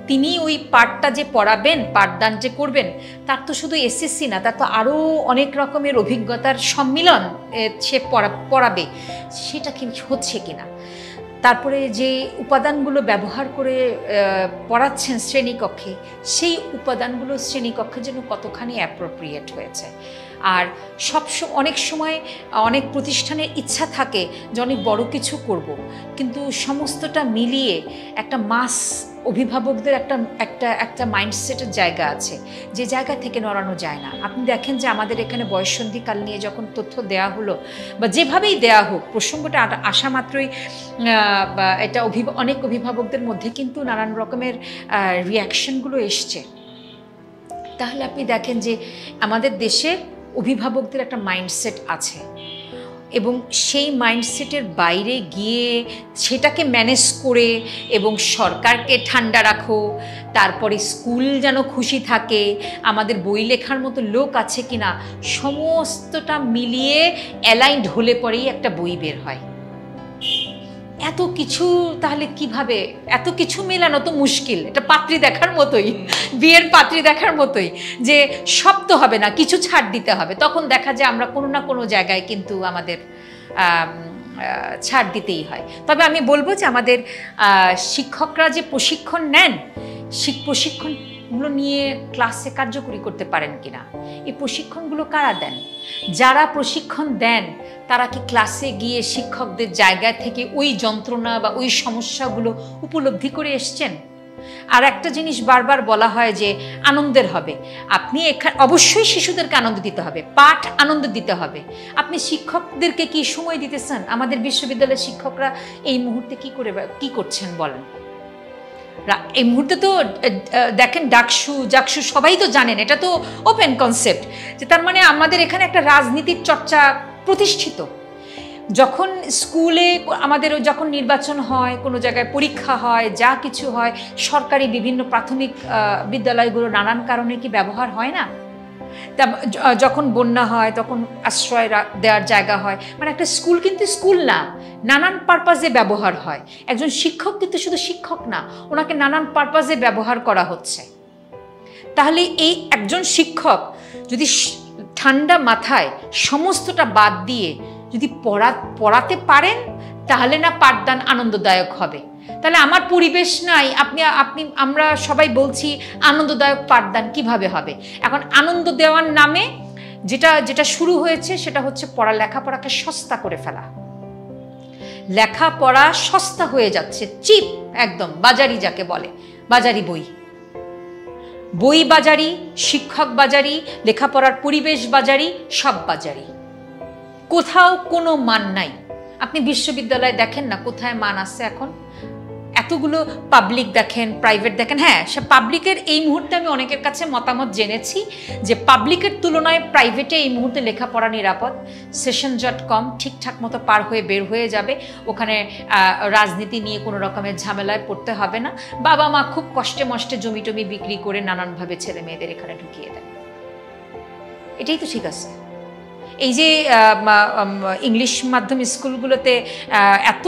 তিনি ওই পাঠটা যে পড়াবেন, পাঠদান যে করবেন, তার তো শুধু এসএসসি না, তার তো আরও অনেক রকমের অভিজ্ঞতার সম্মিলন সে পড়াবে, সেটা কি হচ্ছে কিনা। তারপরে যে উপাদানগুলো ব্যবহার করে পড়াচ্ছেন শ্রেণীকক্ষে, সেই উপাদানগুলো শ্রেণীকক্ষের জন্য কতখানি অ্যাপ্রোপ্রিয়েট হয়েছে। আর অনেক সময় অনেক প্রতিষ্ঠানের ইচ্ছা থাকে যে অনেক বড় কিছু করব, কিন্তু সমস্তটা মিলিয়ে একটা মাস অভিভাবকদের একটা একটা একটা মাইন্ডসেটের জায়গা আছে, যে জায়গা থেকে নড়ানো যায় না। আপনি দেখেন যে আমাদের এখানে বয়ঃসন্ধিকাল নিয়ে যখন তথ্য দেয়া হলো, বা যেভাবেই দেয়া হোক, প্রসঙ্গটা আসা মাত্রই এটা অনেক অভিভাবকদের মধ্যে কিন্তু নানান রকমের রিয়াকশনগুলো এসছে। তাহলে আপনি দেখেন যে আমাদের দেশে অভিভাবকদের একটা মাইন্ডসেট আছে, এবং সেই মাইন্ডসেটের বাইরে গিয়ে সেটাকে ম্যানেজ করে, এবং সরকারকে ঠান্ডা রাখো, তারপরে স্কুল যেন খুশি থাকে, আমাদের বই লেখার মতো লোক আছে কিনা, সমস্তটা মিলিয়ে অ্যালাইন্ড হলে পরেই একটা বই বের হয়। এত কিছু তাহলে কিভাবে, এত কিছু মেলানো তো মুশকিল। এটা পাত্রী দেখার মতোই, বিয়ের পাত্রী দেখার মতোই, যে সব তো হবে না, কিছু ছাড় দিতে হবে। তখন দেখা যায় আমরা কোনো না কোনো জায়গায় কিন্তু আমাদের ছাড় দিতেই হয়। তবে আমি বলবো যে আমাদের শিক্ষকরা যে প্রশিক্ষণ নেন, প্রশিক্ষণগুলো নিয়ে ক্লাসে কার্যকরী করতে পারেন কিনা, এই প্রশিক্ষণগুলো কারা দেন? যারা প্রশিক্ষণ দেন তারা কি ক্লাসে গিয়ে শিক্ষকদের জায়গা থেকে ওই যন্ত্রণা বা ওই সমস্যাগুলো উপলব্ধি করে এসছেন? আর একটা জিনিস বারবার বলা হয় যে আনন্দের হবে। আপনি এখানে অবশ্যই শিশুদেরকে আনন্দ দিতে হবে, পাঠ আনন্দ দিতে হবে। আপনি শিক্ষকদেরকে কি সময় দিতেছেন? আমাদের বিশ্ববিদ্যালয়ের শিক্ষকরা এই মুহূর্তে কি করছেন বলেন? এই মুহূর্তে তো দেখেন জাকসু সবাই তো জানেন, এটা তো ওপেন কনসেপ্ট, যে তার মানে আমাদের এখানে একটা রাজনীতির চর্চা প্রতিষ্ঠিত। যখন স্কুলে আমাদের যখন নির্বাচন হয়, কোনো জায়গায় পরীক্ষা হয়, যা কিছু হয়, সরকারি বিভিন্ন প্রাথমিক বিদ্যালয়গুলো নানান কারণে কি ব্যবহার হয় না? যখন বন্যা হয় তখন আশ্রয় দেওয়ার জায়গা হয়, মানে একটা স্কুল কিন্তু স্কুল না, নানান পারপাজে ব্যবহার হয়। একজন শিক্ষক কিন্তু শুধু শিক্ষক না, ওনাকে নানান পারপাজে ব্যবহার করা হচ্ছে। তাহলে এই একজন শিক্ষক যদি ঠান্ডা মাথায় সমস্তটা বাদ দিয়ে যদি পড়াতে পারেন, তাহলে না পাঠদান আনন্দদায়ক হবে। তাহলে আমার পরিবেশ নাই, আমরা সবাই বলছি আনন্দদায়ক পাঠদান কিভাবে হবে? এখন আনন্দ দেওয়ার নামে যেটা শুরু হয়েছে সেটা হচ্ছে লেখাপড়াকে সস্তা করে ফেলা। লেখাপড়া সস্তা হয়ে যাচ্ছে, চিপ, একদম বাজারি, যাকে বলে বাজারি বই বাজারি, শিক্ষক বাজারি, লেখাপড়ার পরিবেশ বাজারি, সব বাজারি। কোথাও কোনো মান নাই। আপনি বিশ্ববিদ্যালয়ে দেখেন না কোথায় মান আছে এখন? এতগুলো পাবলিক দেখেন, প্রাইভেট দেখেন। হ্যাঁ, সে পাবলিকের এই মুহূর্তে আমি অনেকের কাছে মতামত জেনেছি যে পাবলিকের তুলনায় প্রাইভেটে এই মুহূর্তে লেখাপড়া নিরাপদ। সেশন জট কম, ঠিকঠাক মতো পার হয়ে বের হয়ে যাবে। ওখানে রাজনীতি নিয়ে কোনো রকমের ঝামেলায় পড়তে হবে না। বাবা মা খুব কষ্টে মষ্টে জমি টমি বিক্রি করে নানানভাবে ছেলে মেয়েদের এখানে ঢুকিয়ে দেয়। এটাই তো ঠিক আছে। এই যে ইংলিশ মাধ্যম স্কুলগুলোতে এত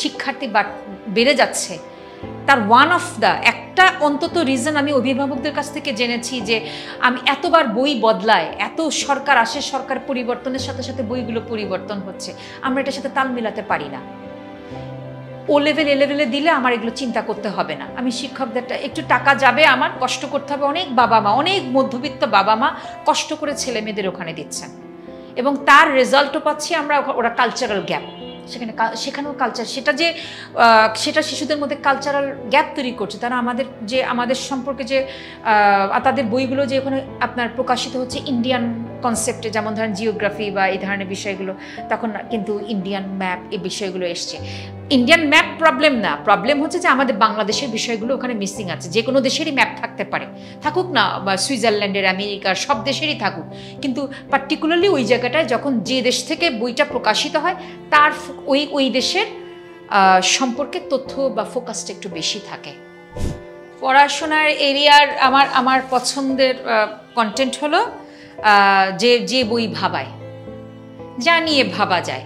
শিক্ষার্থী বেড়ে যাচ্ছে, তার একটা অন্তত রিজন আমি অভিভাবকদের কাছ থেকে জেনেছি যে আমি এতবার বই বদলায়, এত সরকার আসে, সরকার পরিবর্তনের সাথে সাথে বইগুলো পরিবর্তন হচ্ছে, আমরা এটার সাথে তাল মিলাতে পারি না। এ লেভেলে দিলে আমার এগুলো চিন্তা করতে হবে না। আমি শিক্ষকদের একটু টাকা যাবে, আমার কষ্ট করতে হবে। অনেক বাবা মা, অনেক মধ্যবিত্ত বাবা মা কষ্ট করে ছেলে মেয়েদের ওখানে দিচ্ছেন, এবং তার রেজাল্টও পাচ্ছি আমরা। ওরা কালচারাল গ্যাপ, সেখানেও কালচার, সেটা শিশুদের মধ্যে কালচারাল গ্যাপ তৈরি করছে। তারা আমাদের সম্পর্কে যে তাদের বইগুলো যে ওখানে আপনার প্রকাশিত হচ্ছে ইন্ডিয়ান কনসেপ্টে, যেমন ধরেন জিওগ্রাফি বা এই ধরনের বিষয়গুলো, তখন কিন্তু ইন্ডিয়ান ম্যাপ এই বিষয়গুলো এসছে। ইন্ডিয়ান ম্যাপ প্রবলেম না, প্রবলেম হচ্ছে যে আমাদের বাংলাদেশের বিষয়গুলো ওখানে মিসিং আছে। যে কোনো দেশেরই ম্যাপ থাকতে পারে, থাকুক না, বা সুইজারল্যান্ডের, আমেরিকার, সব দেশেরই থাকুক, কিন্তু পার্টিকুলারলি ওই জায়গাটায় যখন যে দেশ থেকে বইটা প্রকাশিত হয় তার ওই দেশের সম্পর্কে তথ্য বা ফোকাসটা একটু বেশি থাকে। পড়াশোনার এরিয়ার আমার পছন্দের কন্টেন্ট হলো যে বই ভাবায়, যা নিয়ে ভাবা যায়,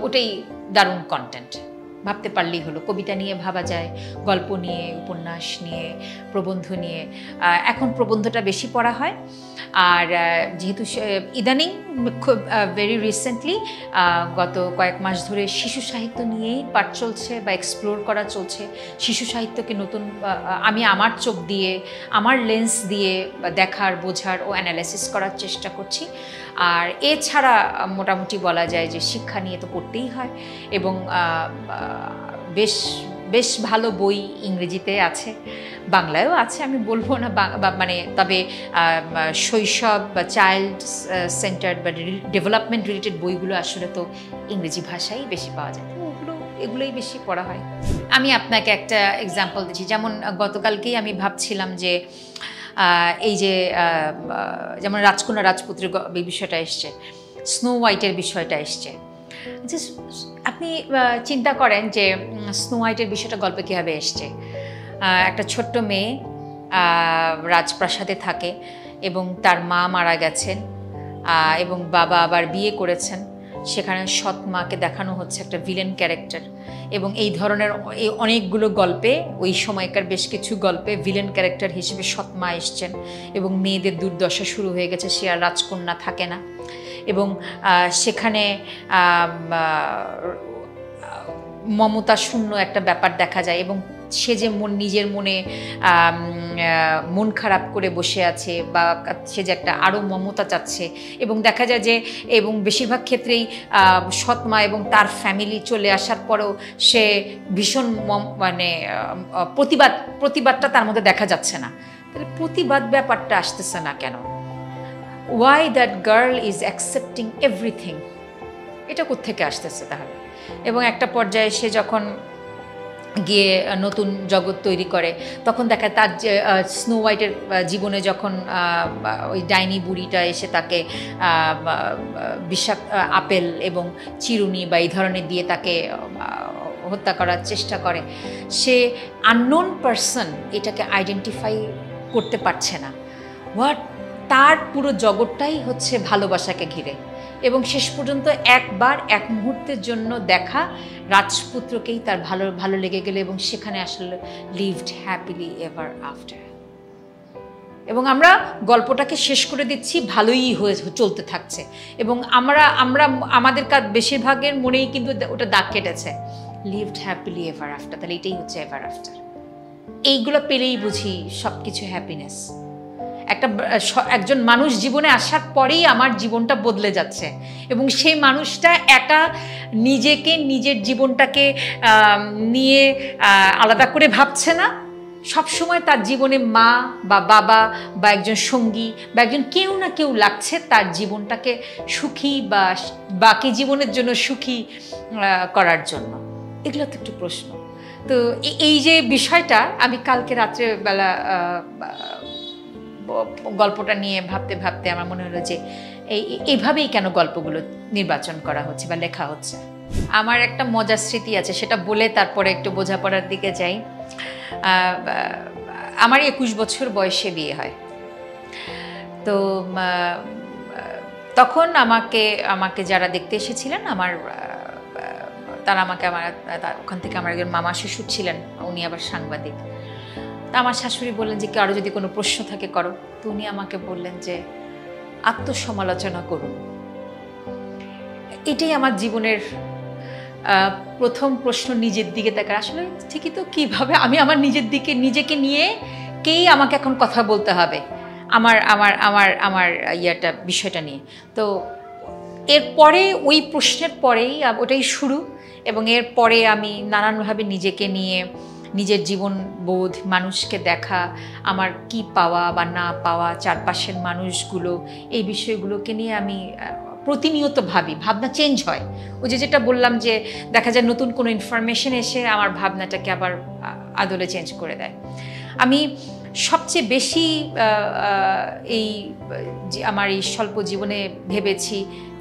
ওটাই দারুণ কন্টেন্ট। ভাবতে পারলেই হলো। কবিতা নিয়ে ভাবা যায়, গল্প নিয়ে, উপন্যাস নিয়ে, প্রবন্ধ নিয়ে। এখন প্রবন্ধটা বেশি পড়া হয়। আর যেহেতু ইদানিং খুব ভেরি রিসেন্টলি গত কয়েক মাস ধরে শিশু সাহিত্য নিয়েই পাঠ চলছে বা এক্সপ্লোর করা চলছে। শিশু সাহিত্যকে নতুন আমি আমার চোখ দিয়ে, আমার লেন্স দিয়ে দেখার, বোঝার ও অ্যানালাইসিস করার চেষ্টা করছি। আর এছাড়া মোটামুটি বলা যায় যে শিক্ষা নিয়ে তো পড়তেই হয়, এবং বেশ বেশ ভালো বই ইংরেজিতে আছে, বাংলায়ও আছে, আমি বলবো না মানে, তবে শৈশব বা চাইল্ড সেন্টার্ড বা ডেভেলপমেন্ট রিলেটেড বইগুলো আসলে তো ইংরেজি ভাষায় বেশি পাওয়া যায়, এগুলোই বেশি পড়া হয়। আমি আপনাকে একটা এক্সাম্পল দিচ্ছি, যেমন গতকালকেই আমি ভাবছিলাম যে এই যে যেমন রাজকন্যা রাজপুত্রের বিষয়টা এসছে, স্নো হোয়াইটের বিষয়টা এসছে, আপনি চিন্তা করেন যে স্নো হোয়াইটের বিষয়টা গল্পে কীভাবে এসছে। একটা ছোট্ট মেয়ে রাজপ্রাসাদে থাকে এবং তার মা মারা গেছেন এবং বাবা আবার বিয়ে করেছেন, সেখানে সৎ মাকে দেখানো হচ্ছে একটা ভিলেন ক্যারেক্টার, এবং এই ধরনের এই অনেকগুলো গল্পে, ওই সময়কার বেশ কিছু গল্পে ভিলেন ক্যারেক্টার হিসেবে সৎ মা এসছেন এবং মেয়েদের দুর্দশা শুরু হয়ে গেছে, সে আর রাজকন্যা থাকে না, এবং সেখানে মমতা শূন্য একটা ব্যাপার দেখা যায়, এবং সে যে নিজের মনে মন খারাপ করে বসে আছে বা সে যে একটা আরও মমতা চাচ্ছে, এবং দেখা যায় যে এবং বেশিরভাগ ক্ষেত্রেই সৎ মা এবং তার ফ্যামিলি চলে আসার পরেও সে ভীষণ মানে প্রতিবাদটা তার মধ্যে দেখা যাচ্ছে না। তাহলে প্রতিবাদ ব্যাপারটা আসতেছে না কেন? Why that girl is accepting everything, এটা কোত্থেকে আসতেছে তাহলে? এবং একটা পর্যায়ে সে যখন গিয়ে নতুন জগৎ তৈরি করে, তখন দেখা তার যে স্নো হোয়াইটের জীবনে যখন ওই ডাইনি বুড়িটা এসে তাকে বিষাক্ত আপেল এবং চিরুনি বা এই ধরনের দিয়ে তাকে হত্যা করার চেষ্টা করে, সে আননোন পারসন এটাকে আইডেন্টিফাই করতে পারছে না। তার পুরো জগৎটাই হচ্ছে ভালোবাসাকে ঘিরে, এবং শেষ পর্যন্ত একবার এক মুহূর্তের জন্য দেখা রাজপুত্রকেই তার ভালো লেগে গেল, এবং সেখানে আসলে লিভড হ্যাপিলি এভার আফটার। এবং আমরা গল্পটাকে শেষ করে দিচ্ছি, ভালোই হয়ে চলতে থাকছে, এবং আমরা আমাদের বেশিরভাগের মনেই কিন্তু ওটা দাগ কেটেছে, লিভড হ্যাপিলি এভার আফটার। তাহলে এটাই হচ্ছে এভার আফটার। এইগুলো পেলেই বুঝি সব কিছু হ্যাপিনেস। একজন মানুষ জীবনে আসার পরেই আমার জীবনটা বদলে যাচ্ছে, এবং সেই মানুষটা একা নিজের জীবনটাকে নিয়ে আলাদা করে ভাবছে না, সবসময় তার জীবনে মা বা বাবা বা একজন সঙ্গী বা একজন কেউ না কেউ লাগছে তার জীবনটাকে সুখী বা বাকি জীবনের জন্য সুখী করার জন্য। এগুলো তো একটু প্রশ্ন। তো এই যে বিষয়টা আমি কালকে রাত্রেবেলা গল্পটা নিয়ে ভাবতে ভাবতে আমার মনে হলো যে এইভাবেই কেন গল্পগুলো নির্বাচন করা হচ্ছে বা লেখা হচ্ছে। আমার একটা মজার স্মৃতি আছে, সেটা বলে তারপরে একটু বোঝাপড়ার দিকে যাই। আমার 21 বছর বয়সে বিয়ে হয়। তো তখন আমাকে যারা দেখতে এসেছিলেন তারা আমাকে ওখান থেকে আমার একজন মামা শ্বশুর ছিলেন, উনি আবার সাংবাদিক। তা আমার শাশুড়ি বললেন যে কারো যদি কোনো প্রশ্ন থাকে করো। তো উনি আমাকে বললেন যে আত্মসমালোচনা করুন। এটাই আমার জীবনের প্রথম প্রশ্ন, নিজের দিকে তাকার। আসলে ঠিকই তো, কীভাবে আমি আমার নিজেকে নিয়ে কেই আমাকে এখন কথা বলতে হবে আমার বিষয়টা নিয়ে। তো এরপরে ওই প্রশ্নের পরেই ওটাই শুরু, এবং এরপরে আমি নানানভাবে নিজেকে নিয়ে, নিজের জীবনবোধ, মানুষকে দেখা, আমার কি পাওয়া বা না পাওয়া, চারপাশের মানুষগুলো, এই বিষয়গুলোকে নিয়ে আমি প্রতিনিয়ত ভাবনা চেঞ্জ হয়। ওই যেটা বললাম যে দেখা যায় নতুন কোনো ইনফরমেশন এসে আমার ভাবনাটাকে আবার আদলে চেঞ্জ করে দেয়। আমি সবচেয়ে বেশি আমার এই স্বল্প জীবনে ভেবেছি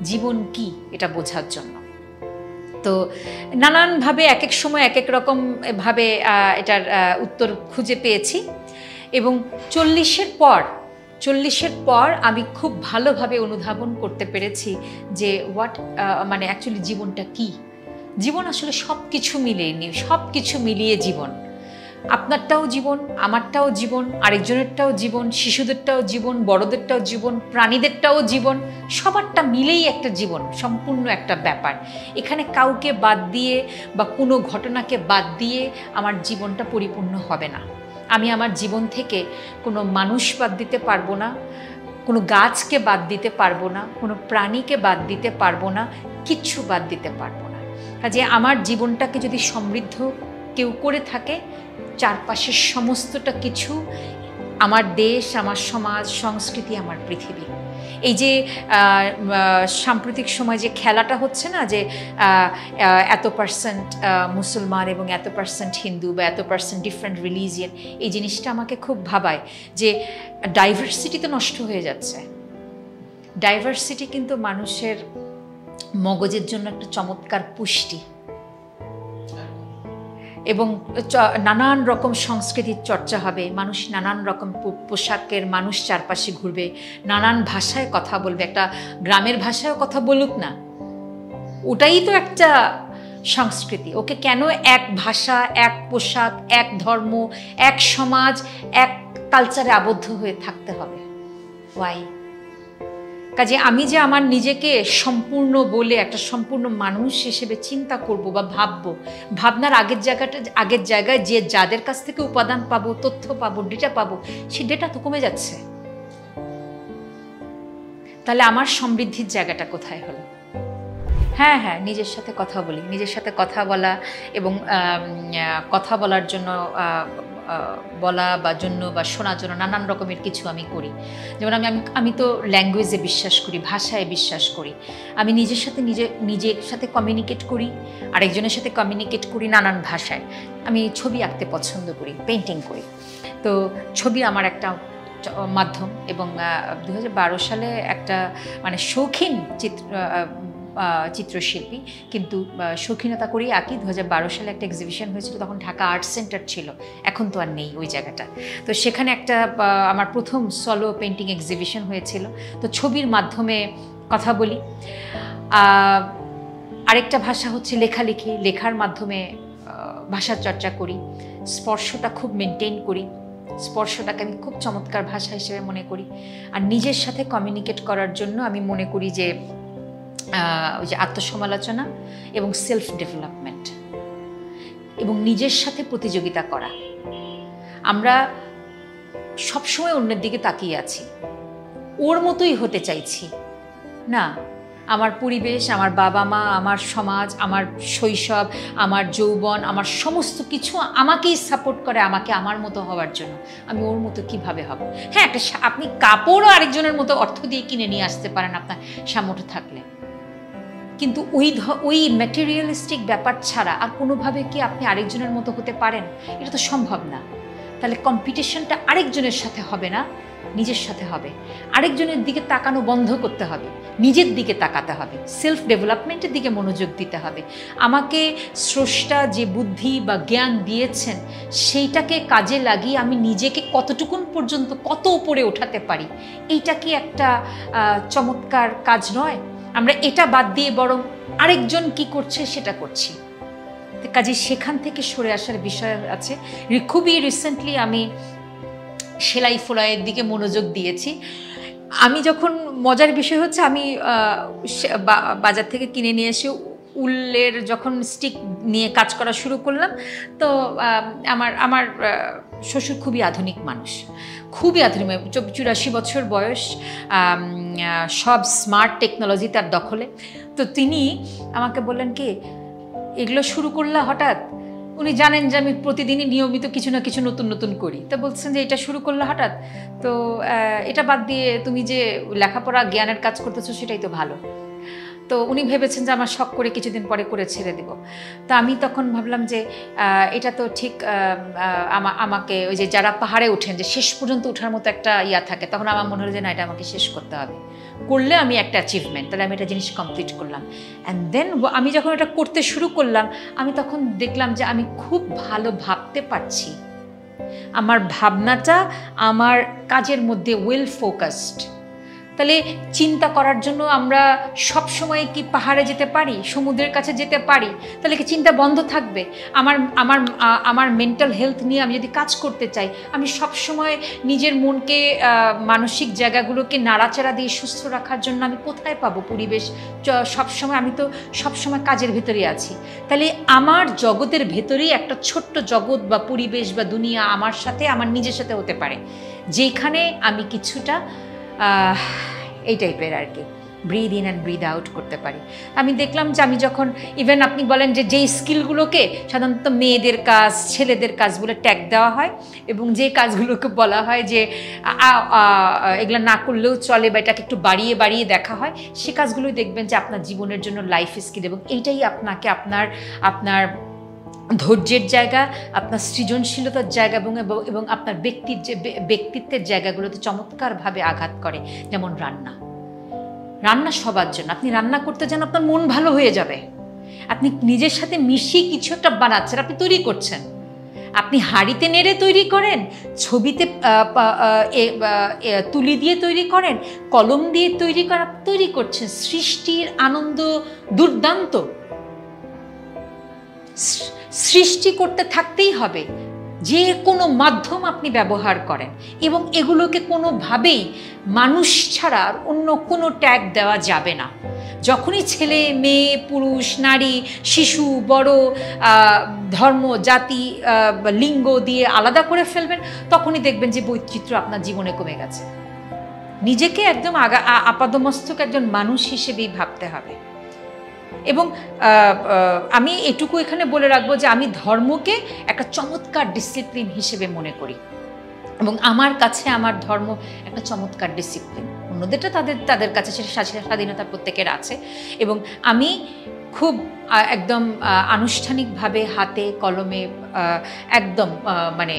জীবন কি, এটা বোঝার জন্য। তো নানানভাবে এক এক সময় এক এক রকমভাবে এটার উত্তর খুঁজে পেয়েছি, এবং 40-এর পর আমি খুব ভালোভাবে অনুধাবন করতে পেরেছি যে মানে অ্যাকচুয়ালি জীবনটা কি। জীবন আসলে সব কিছু মিলিয়ে জীবন। আপনারটাও জীবন, আমারটাও জীবন, আরেকজনেরটাও জীবন, শিশুদেরটাও জীবন, বড়দেরটাও জীবন, প্রাণীদেরটাও জীবন, সবারটা মিলেই একটা জীবন, সম্পূর্ণ একটা ব্যাপার। এখানে কাউকে বাদ দিয়ে বা কোনো ঘটনাকে বাদ দিয়ে আমার জীবনটা পরিপূর্ণ হবে না। আমি আমার জীবন থেকে কোনো মানুষ বাদ দিতে পারবো না, কোনো গাছকে বাদ দিতে পারবো না, কোনো প্রাণীকে বাদ দিতে পারবো না, কিচ্ছু বাদ দিতে পারবো না। কাজে আমার জীবনটাকে যদি সমৃদ্ধ কেউ করে থাকে, চারপাশের সমস্তটা কিছু আমার দেশ, আমার সমাজ, সংস্কৃতি, আমার পৃথিবী। এই যে সাম্প্রতিক সময় যে খেলাটা হচ্ছে না, যে এত পার্সেন্ট মুসলমান এবং এত পার্সেন্ট হিন্দু বা এত পার্সেন্ট ডিফারেন্ট রিলিজিয়ন, এই জিনিসটা আমাকে খুব ভাবায় যে ডাইভার্সিটি তো নষ্ট হয়ে যাচ্ছে। ডাইভার্সিটি কিন্তু মানুষের মগজের জন্য একটা চমৎকার পুষ্টি, এবং নানান রকম সংস্কৃতির চর্চা হবে, মানুষ নানান রকম পোশাকের মানুষ চারপাশে ঘুরবে, নানান ভাষায় কথা বলবে। একটা গ্রামের ভাষায়ও কথা বলুক না, ওটাই তো একটা সংস্কৃতি। ওকে কেন এক ভাষা, এক পোশাক, এক ধর্ম, এক সমাজ, এক কালচারে আবদ্ধ হয়ে থাকতে হবে? ওয়াই? কাজে আমি যে আমার নিজেকে সম্পূর্ণ বলে একটা সম্পূর্ণ মানুষ হিসেবে চিন্তা করব বা ভাববো, ভাবনার আগের জায়গায় যে যাদের কাছ থেকে উপাদান পাবো, তথ্য পাবো, ডেটা পাবো, সেই ডেটা তো কমে যাচ্ছে। তাহলে আমার সমৃদ্ধির জায়গাটা কোথায় হলো? হ্যাঁ, নিজের সাথে কথা বলি, নিজের সাথে কথা বলা এবং কথা বলার জন্য বলা বা জন্য বা শোনার জন্য নানান রকমের কিছু আমি করি। যেমন আমি তো ল্যাঙ্গুয়েজে বিশ্বাস করি, ভাষায় বিশ্বাস করি। আমি নিজের সাথে কমিউনিকেট করি, আরেকজনের সাথে কমিউনিকেট করি নানান ভাষায়। আমি ছবি আঁকতে পছন্দ করি, পেইন্টিং করি। তো ছবি আমার একটা মাধ্যম, এবং 2012 সালে একটা মানে শৌখিন চিত্রশিল্পী, কিন্তু শৌখিনতা করেই আঁকি। 2012 সালে একটা এক্সিবিশন হয়েছিল, তখন ঢাকা আর্ট সেন্টার ছিল, এখন তো আর নেই ওই জায়গাটা। তো সেখানে একটা আমার প্রথম সলো পেইন্টিং এক্সিবিশন হয়েছিল। তো ছবির মাধ্যমে কথা বলি। আরেকটা ভাষা হচ্ছে লেখালেখি, লেখার মাধ্যমে ভাষার চর্চা করি। স্পর্শটা খুব মেনটেন করি, স্পর্শটাকে আমি খুব চমৎকার ভাষা হিসেবে মনে করি। আর নিজের সাথে কমিউনিকেট করার জন্য আমি মনে করি যে ওই যে আত্মসমালোচনা এবং সেলফ ডেভেলপমেন্ট এবং নিজের সাথে প্রতিযোগিতা করা। আমরা সবসময় অন্যের দিকে তাকিয়ে আছি, ওর মতোই হতে চাইছি না। আমার পরিবেশ, আমার বাবা মা, আমার সমাজ, আমার শৈশব, আমার যৌবন, আমার সমস্ত কিছু আমাকেই সাপোর্ট করে, আমাকে আমার মতো হওয়ার জন্য। আমি ওর মতো কিভাবে হব? হ্যাঁ, আপনি কাপড়ও আরেকজনের মতো অর্থ দিয়ে কিনে নিয়ে আসতে পারেন আপনার সামর্থ্য থাকলে, কিন্তু ওই ম্যাটেরিয়ালিস্টিক ব্যাপার ছাড়া আর কোনোভাবে কি আপনি আরেকজনের মতো হতে পারেন? এটা তো সম্ভব না। তাহলে কম্পিটিশনটা আরেকজনের সাথে হবে না, নিজের সাথে হবে। আরেকজনের দিকে তাকানো বন্ধ করতে হবে, নিজের দিকে তাকাতে হবে, সেলফ ডেভেলপমেন্টের দিকে মনোযোগ দিতে হবে। আমাকে স্রষ্টা যে বুদ্ধি বা জ্ঞান দিয়েছেন, সেইটাকে কাজে লাগিয়ে আমি নিজেকে কতটুকুন পর্যন্ত কত উপরে ওঠাতে পারি, এইটা কি একটা চমৎকার কাজ নয়? আমরা এটা বাদ দিয়ে বরং আরেকজন কি করছে সেটা করছি। কাজে সেখান থেকে সরে আসার বিষয় আছে। খুবই রিসেন্টলি আমি সেলাই ফোলাইয়ের দিকে মনোযোগ দিয়েছি। আমি যখন, মজার বিষয় হচ্ছে, আমি বাজার থেকে কিনে নিয়ে এসে উলের যখন স্টিক নিয়ে কাজ করা শুরু করলাম, তো আমার শ্বশুর খুবই আধুনিক মানুষ, খুবই আধুনিক, 84 বছর বয়স, সব স্মার্ট টেকনোলজি তার দখলে। তো তিনি আমাকে বললেন, কি এগুলো শুরু করলা হঠাৎ? উনি জানেন যে আমি প্রতিদিনই নিয়মিত কিছু না কিছু নতুন নতুন করি। তো বলছেন যে এটা শুরু করলা হঠাৎ, তো এটা বাদ দিয়ে তুমি যে লেখাপড়া জ্ঞানের কাজ করতেছো সেটাই তো ভালো। তো উনি ভেবেছেন যে আমার শখ করে কিছুদিন পরে করে ছেড়ে দেব। তো আমি তখন ভাবলাম যে এটা তো ঠিক, আমাকে ওই যে যারা পাহাড়ে ওঠেন যে শেষ পর্যন্ত ওঠার মতো একটা ইয়া থাকে, তখন আমার মনে হলো যে না, এটা আমাকে শেষ করতে হবে, করলে আমি একটা অ্যাচিভমেন্ট, তাহলে আমি একটা জিনিস কমপ্লিট করলাম। অ্যান্ড দেন আমি যখন এটা করতে শুরু করলাম, আমি তখন দেখলাম যে আমি খুব ভালো ভাবতে পারছি, আমার ভাবনাটা আমার কাজের মধ্যে ওয়েল ফোকাসড। তাহলে চিন্তা করার জন্য আমরা সব সময় কি পাহাড়ে যেতে পারি, সমুদ্রের কাছে যেতে পারি? তাহলে কি চিন্তা বন্ধ থাকবে? আমার মেন্টাল হেলথ নিয়ে আমি যদি কাজ করতে চাই, আমি সব সময় নিজের মনকে, মানসিক জায়গাগুলোকে নাড়াচাড়া দিয়ে সুস্থ রাখার জন্য আমি কোথায় পাবো পরিবেশ? সবসময় আমি তো সবসময় কাজের ভেতরে আছি। তাহলে আমার জগতের ভেতরেই একটা ছোট্ট জগৎ বা পরিবেশ বা দুনিয়া আমার সাথে, আমার নিজের সাথে হতে পারে, যেখানে আমি কিছুটা এই টাইপের আর কি breathe in and breathe out করতে পারি। আমি দেখলাম যে আমি যখন ইভেন আপনি বলেন যে যেই স্কিলগুলোকে সাধারণত মেয়েদের কাজ, ছেলেদের কাজ বলে ট্যাগ দেওয়া হয়, এবং যে কাজগুলোকে বলা হয় যে এগুলো না করলেও চলে বা এটাকে একটু বাড়িয়ে বাড়িয়ে দেখা হয়, সে কাজগুলোই দেখবেন যে আপনার জীবনের জন্য লাইফ স্কিল, এবং এইটাই আপনাকে আপনার ধৈর্যের জায়গা, আপনার সৃজনশীলতার জায়গা এবং আপনার ব্যক্তিত্বের জায়গাগুলোতে চমৎকারভাবে আঘাত করে। যেমন রান্না সবার জন্য। আপনি রান্না করতে যান, আপনার মন ভালো হয়ে যাবে। আপনি নিজের সাথে মিশিয়ে কিছু একটা বানাচ্ছেন, আপনি তৈরি করছেন। আপনি হাঁড়িতে নেড়ে তৈরি করেন, ছবিতে তুলি দিয়ে তৈরি করেন, কলম দিয়ে তৈরি করেন, আপনি তৈরি করছেন। সৃষ্টির আনন্দ দুর্দান্ত। সৃষ্টি করতে থাকতেই হবে, যে কোনো মাধ্যম আপনি ব্যবহার করেন, এবং এগুলোকে কোনোভাবেই মানুষ ছাড়া অন্য কোনো ট্যাগ দেওয়া যাবে না। যখনই ছেলে, মেয়ে, পুরুষ, নারী, শিশু, বড়, ধর্ম, জাতি, লিঙ্গ দিয়ে আলাদা করে ফেলবেন, তখনই দেখবেন যে বৈচিত্র্য আপনার জীবনে কমে গেছে। নিজেকে একদম আপাদমস্তক একজন মানুষ হিসেবেই ভাবতে হবে। এবং আমি এটুকু এখানে বলে রাখবো যে আমি ধর্মকে একটা চমৎকার ডিসিপ্লিন হিসেবে মনে করি, এবং আমার কাছে আমার ধর্ম একটা চমৎকার ডিসিপ্লিন। অন্যদেরটা তাদের কাছে সেটা স্বাধীনতা প্রত্যেকের আছে, এবং আমি খুব একদম আনুষ্ঠানিকভাবে হাতে কলমে একদম মানে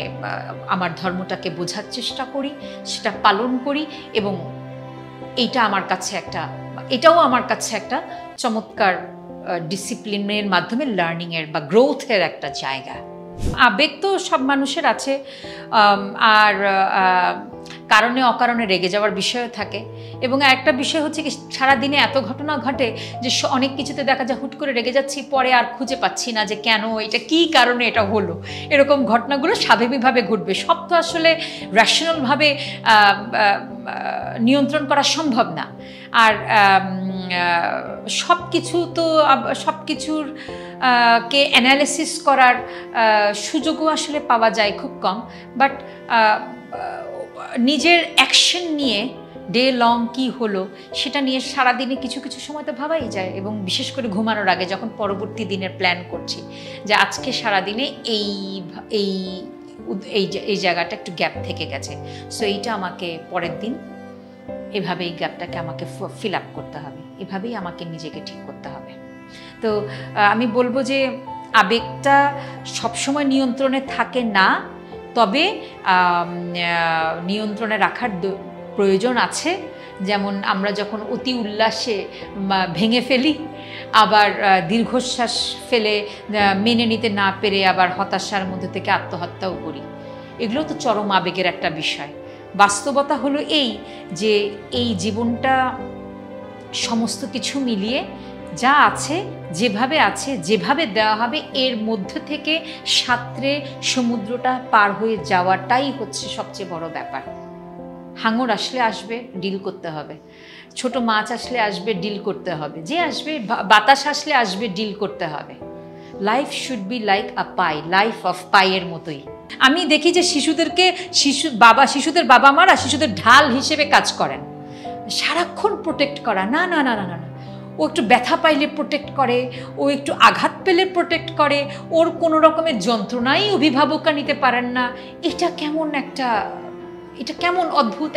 আমার ধর্মটাকে বোঝার চেষ্টা করি, সেটা পালন করি, এবং এটাও আমার কাছে একটা চমৎকার ডিসিপ্লিনের মাধ্যমে লার্নিংয়ের বা গ্রোথের একটা জায়গা। আবেগ তো সব মানুষের আছে, আর কারণে অকারণে রেগে যাওয়ার বিষয়ও থাকে। এবং একটা বিষয় হচ্ছে কি, সারাদিনে এত ঘটনা ঘটে যে অনেক কিছুতে দেখা যায় হুট করে রেগে যাচ্ছি, পরে আর খুঁজে পাচ্ছি না যে কেন, এটা কী কারণে এটা হলো। এরকম ঘটনাগুলো স্বাভাবিকভাবে ঘটবে। সব তো আসলে র্যাশনালভাবে নিয়ন্ত্রণ করা সম্ভব না। আর সব কিছুর কে অ্যানালিসিস করার সুযোগও আসলে পাওয়া যায় খুব কম। বাট নিজের অ্যাকশন নিয়ে ডে লং কি হলো সেটা নিয়ে সারাদিনে কিছু সময় তো ভাবাই যায়, এবং বিশেষ করে ঘুমানোর আগে যখন পরবর্তী দিনের প্ল্যান করছি যে আজকে সারাদিনে এই জায়গাটা একটু গ্যাপ থেকে গেছে, সো এইটা আমাকে পরের দিন এভাবে এই গ্যাপটাকে আমাকে ফিল আপ করতে হবে, এভাবেই আমাকে নিজেকে ঠিক করতে হবে। তো আমি বলবো যে আবেগটা সবসময় নিয়ন্ত্রণে থাকে না, তবে নিয়ন্ত্রণে রাখার প্রয়োজন আছে। যেমন আমরা যখন অতি উল্লাসে ভেঙে ফেলি, আবার দীর্ঘশ্বাস ফেলে মেনে নিতে না পেরে আবার হতাশার মধ্যে থেকে আত্মহত্যাও করি। এগুলো তো চরম আবেগের একটা বিষয়। বাস্তবতা হলো এই যে এই জীবনটা সমস্ত কিছু মিলিয়ে যা আছে, যেভাবে দেওয়া হবে, এর মধ্যে থেকে সাঁতরে সমুদ্রটা পার হয়ে যাওয়াটাই হচ্ছে সবচেয়ে বড় ব্যাপার। হাঙর আসবে, ডিল করতে হবে। ছোট মাছ আসবে, ডিল করতে হবে। যে আসবে, বাতাস আসবে, ডিল করতে হবে। Life should be like a pie, life of পাইয়ের মতোই। আমি দেখি যে শিশুদের বাবা মারা শিশুদের ঢাল হিসেবে কাজ করেন। সারাক্ষণ প্রোটেক্ট করা, না না না না না, ও একটু ব্যথা পাইলে প্রোটেক্ট করে, ও একটু আঘাত পেলে প্রোটেক্ট করে, ওর কোনো রকমের যন্ত্রণাই অভিভাবকরা নিতে পারেন না। এটা কেমন অদ্ভুত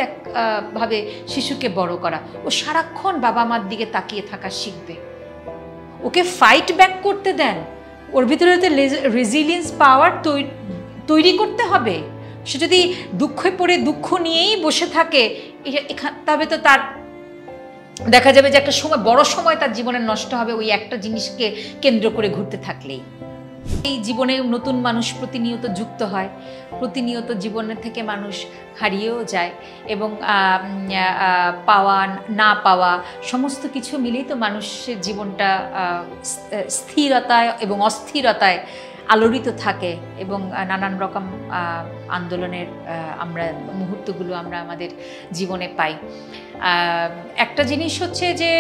ভাবে শিশুকে বড় করা। ও সারাক্ষণ বাবা মার দিকে তাকিয়ে থাকা শিখবে। ওকে ফাইট ব্যাক করতে দেন, ওর ভিতরে রেজিলিয়েন্স পাওয়ার তৈরি করতে হবে। সে যদি দুঃখে পড়ে দুঃখ নিয়েই বসে থাকে, তবে তো তার দেখা যাবে যে একটা বড় সময় তার জীবনে নষ্ট হবে ওই একটা জিনিসকে কেন্দ্র করে ঘুরতে থাকলেই। এই জীবনে নতুন মানুষ প্রতিনিয়ত যুক্ত হয়, প্রতিনিয়ত জীবনের থেকে মানুষ হারিয়েও যায়, এবং পাওয়া না পাওয়া সমস্ত কিছু মিলেই তো মানুষের জীবনটা স্থিরতায় এবং অস্থিরতায় আলোড়িত থাকে, এবং নানান রকম আন্দোলনের মুহূর্তগুলো আমরা আমাদের জীবনে পাই। একটা জিনিস হচ্ছে যে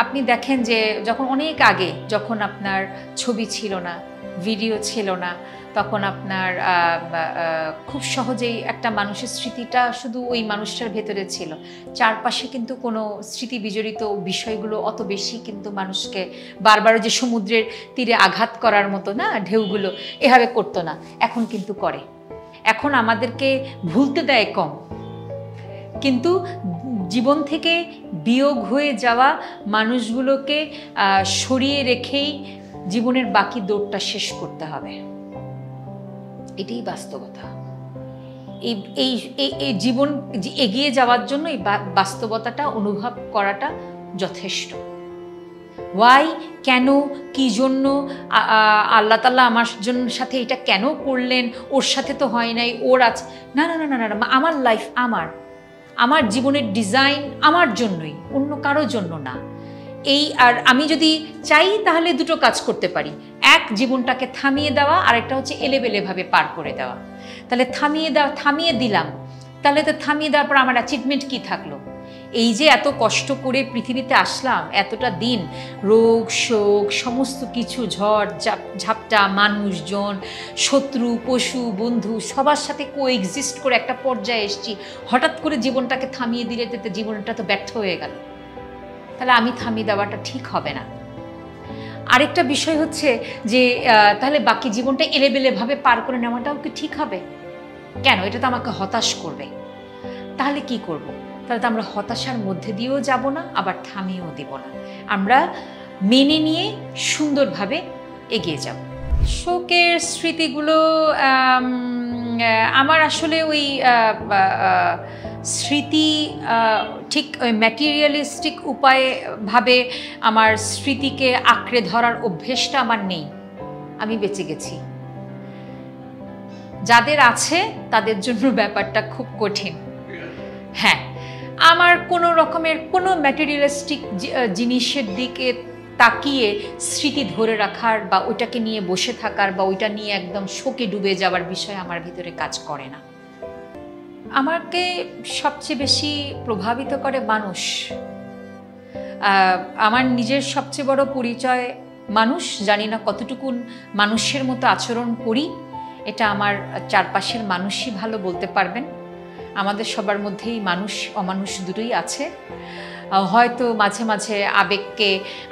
আপনি দেখেন যে যখন অনেক আগে, যখন আপনার ছবি ছিল না, ভিডিও ছিল না, তখন আপনার খুব সহজেই একটা মানুষের স্মৃতিটা শুধু ওই মানুষটার ভেতরে ছিল, চারপাশে কিন্তু কোনো স্মৃতি বিজড়িত বিষয়গুলো অত বেশি কিন্তু মানুষকে বারবার যে সমুদ্রের তীরে আঘাত করার মতো না ঢেউগুলো এভাবে করতো না। এখন কিন্তু করে, এখন আমাদেরকে ভুলতে দেয় কম, কিন্তু জীবন থেকে বিয়োগ হয়ে যাওয়া মানুষগুলোকে সরিয়ে রেখেই জীবনের বাকি দৌড়টা শেষ করতে হবে। এটাই বাস্তবতা। এই জীবন এগিয়ে যাওয়ার জন্য এই বাস্তবতাটা অনুভব করাটা যথেষ্ট। ওয়াই, কেন, কি জন্য আল্লাহ তাআলা আমার জন্য সাথে এটা কেন করলেন, ওর সাথে তো হয় নাই, ওর আছে, না না না না না, আমার লাইফ, আমার জীবনের ডিজাইন আমার জন্যই, অন্য কারোর জন্য না। আর আমি যদি চাই তাহলে দুটো কাজ করতে পারি, এক জীবনটাকে থামিয়ে দেওয়া, আর একটা হচ্ছে এলেবেলেভাবে পার করে দেওয়া। তাহলে থামিয়ে দিলাম, তাহলে তো থামিয়ে দেওয়ার পর আমার অ্যাচিভমেন্ট কি থাকলো? এই যে এত কষ্ট করে পৃথিবীতে আসলাম, এতটা দিন রোগ শোক সমস্ত কিছু, ঝড় ঝাপটা, মানুষজন, শত্রু, পশু, বন্ধু সবার সাথে কোএক্সিস্ট করে একটা পর্যায়ে এসেছি, হঠাৎ করে জীবনটাকে থামিয়ে দিলে তো জীবনটা তো ব্যর্থ হয়ে গেল। তাহলে আমি থামিয়ে দেওয়াটা ঠিক হবে না। আরেকটা বিষয় হচ্ছে যে তাহলে বাকি জীবনটা এলেবেলেভাবে পার করে নেওয়াটাও কি ঠিক হবে? কেন? এটা তো আমাকে হতাশ করবে। তাহলে কি করব? তাহলে তো আমরা হতাশার মধ্যে দিয়েও যাব না, আবার থামিয়েও দিব না, আমরা মেনে নিয়ে সুন্দরভাবে এগিয়ে যাব। শোকের স্মৃতিগুলো আমার আসলে ওই স্মৃতি ঠিক ওই ম্যাটেরিয়ালিস্টিক ভাবে আমার স্মৃতিকে আঁকড়ে ধরার অভ্যেসটা আমার নেই। আমি বেঁচে গেছি। যাদের আছে তাদের জন্য ব্যাপারটা খুব কঠিন। হ্যাঁ, আমার কোনো রকমের কোনো ম্যাটেরিয়ালিস্টিক জিনিসের দিকে তাকিয়ে স্মৃতি ধরে রাখার বা ওইটাকে নিয়ে বসে থাকার বা ওইটা নিয়ে একদম শোকে ডুবে যাওয়ার বিষয় আমার ভিতরে কাজ করে না। আমাকে সবচেয়ে বেশি প্রভাবিত করে মানুষ। আমার নিজের সবচেয়ে বড় পরিচয় মানুষ। জানি না কতটুকুন মানুষের মতো আচরণ করি, এটা আমার চারপাশের মানুষই ভালো বলতে পারবেন। আমাদের সবার মধ্যেই মানুষ অমানুষ দুটোই আছে। হয়তো মাঝে মাঝে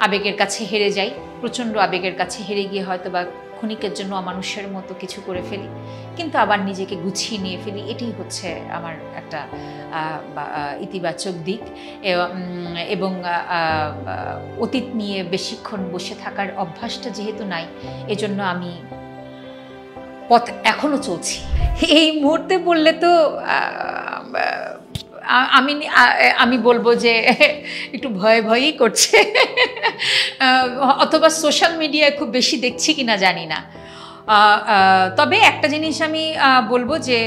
আবেগের কাছে হেরে যাই, প্রচণ্ড আবেগের কাছে হেরে গিয়ে হয়তো বা ক্ষণিকের জন্য অমানুষের মতো কিছু করে ফেলি, কিন্তু আবার নিজেকে গুছিয়ে নিয়ে ফেলি। এটাই হচ্ছে আমার একটা ইতিবাচক দিক। এবং অতীত নিয়ে বেশিক্ষণ বসে থাকার অভ্যাসটা যেহেতু নাই, এজন্য আমি পথ এখনো চলছি। এই মুহূর্তে বললে তো আমি বলবো যে একটু ভয়ই করছে, অথবা সোশ্যাল মিডিয়ায় খুব বেশি দেখছি কিনা জানি না। তবে একটা জিনিস আমি বলবো যে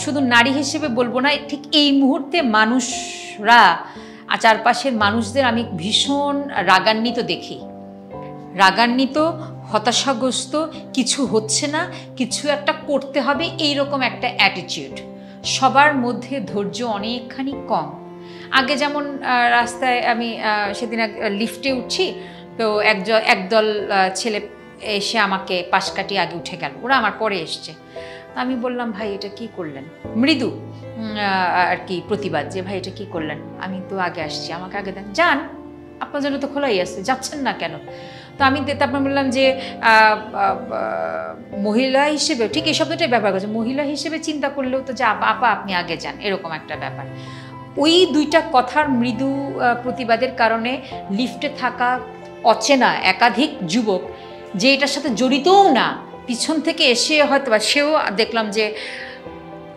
শুধু নারী হিসেবে বলবো না, ঠিক এই মুহূর্তে মানুষরা, চারপাশের মানুষদের আমি ভীষণ রাগান্বিত দেখি, রাগান্বিত, হতাশাগ্রস্ত, কিছু হচ্ছে না, কিছু একটা করতে হবে, এইরকম একটা অ্যাটিটিউড। সবার মধ্যে ধৈর্য অনেকখানি কম। আগে যেমন রাস্তায় আমি সেদিন লিফটে উঠছি, তো একদল ছেলে এসে আমাকে পাশ কাটিয়ে আগে উঠে গেল, ওরা আমার পরে এসছে। আমি বললাম, ভাই এটা কি করলেন? মৃদু আর কি প্রতিবাদ, যে ভাই এটা কি করলেন, আমি তো আগে আসছি, আমাকে আগে দেন, যান, আপনার জন্য তো খোলাই আছে, যাচ্ছেন না কেন? তো আমি তারপর বললাম যে মহিলা হিসেবে, ঠিক এই শব্দটাই ব্যবহার করছে, মহিলা হিসেবে চিন্তা করলেও তো যে আপা আপনি আগে যান, এরকম একটা ব্যাপার। ওই দুইটা কথার মৃদু প্রতিবাদের কারণে লিফটে থাকা অচেনা একাধিক যুবক, যে এটার সাথে জড়িতও না, পিছন থেকে এসে হয়তো বা সেও দেখলাম যে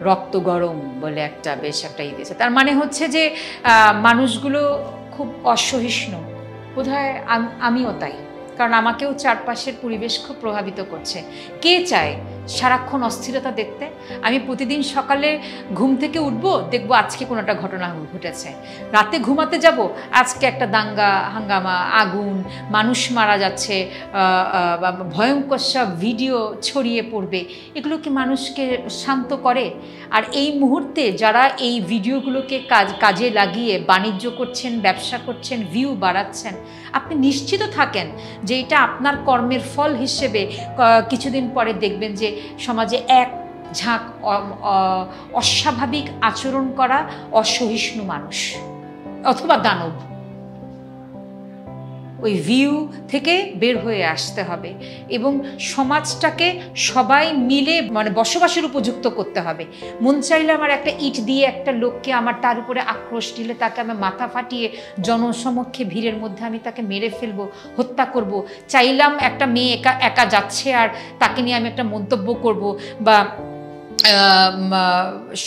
রক্ত গরম বলে একটা বেশ একটা দিয়েছে। তার মানে হচ্ছে যে মানুষগুলো খুব অসহিষ্ণু। বোধহয় আমিও তাই, কারণ আমাকেও চারপাশের পরিবেশ খুব প্রভাবিত করছে। কে চায় সারাক্ষণ অস্থিরতা দেখতে। আমি প্রতিদিন সকালে ঘুম থেকে উঠবো, দেখবো আজকে কোনো একটা ঘটনা ঘটেছে। রাতে ঘুমাতে যাব, আজকে একটা দাঙ্গা হাঙ্গামা, আগুন, মানুষ মারা যাচ্ছে, ভয়ঙ্কর সব ভিডিও ছড়িয়ে পড়বে। এগুলো কি মানুষকে শান্ত করে? আর এই মুহূর্তে যারা এই ভিডিওগুলোকে কাজে লাগিয়ে বাণিজ্য করছেন, ব্যবসা করছেন, ভিউ বাড়াচ্ছেন, আপনি নিশ্চিত থাকেন যে এটা আপনার কর্মের ফল হিসেবে কিছুদিন পরে দেখবেন যে সমাজে এক ঝাঁক অস্বাভাবিক আচরণ করা অসহিষ্ণু মানুষ অথবা দানব ওই ভিউ থেকে বের হয়ে আসতে হবে এবং সমাজটাকে সবাই মিলে মানে বসবাসের উপযুক্ত করতে হবে। মন চাইলে আমার একটা ইট দিয়ে একটা লোককে আমার তার উপরে আক্রোশ দিলে তাকে আমি মাথা ফাটিয়ে জনসমক্ষে ভিড়ের মধ্যে আমি তাকে মেরে ফেলবো, হত্যা করব। চাইলাম একটা মেয়ে একা একা যাচ্ছে আর তাকে নিয়ে আমি একটা মন্তব্য করব বা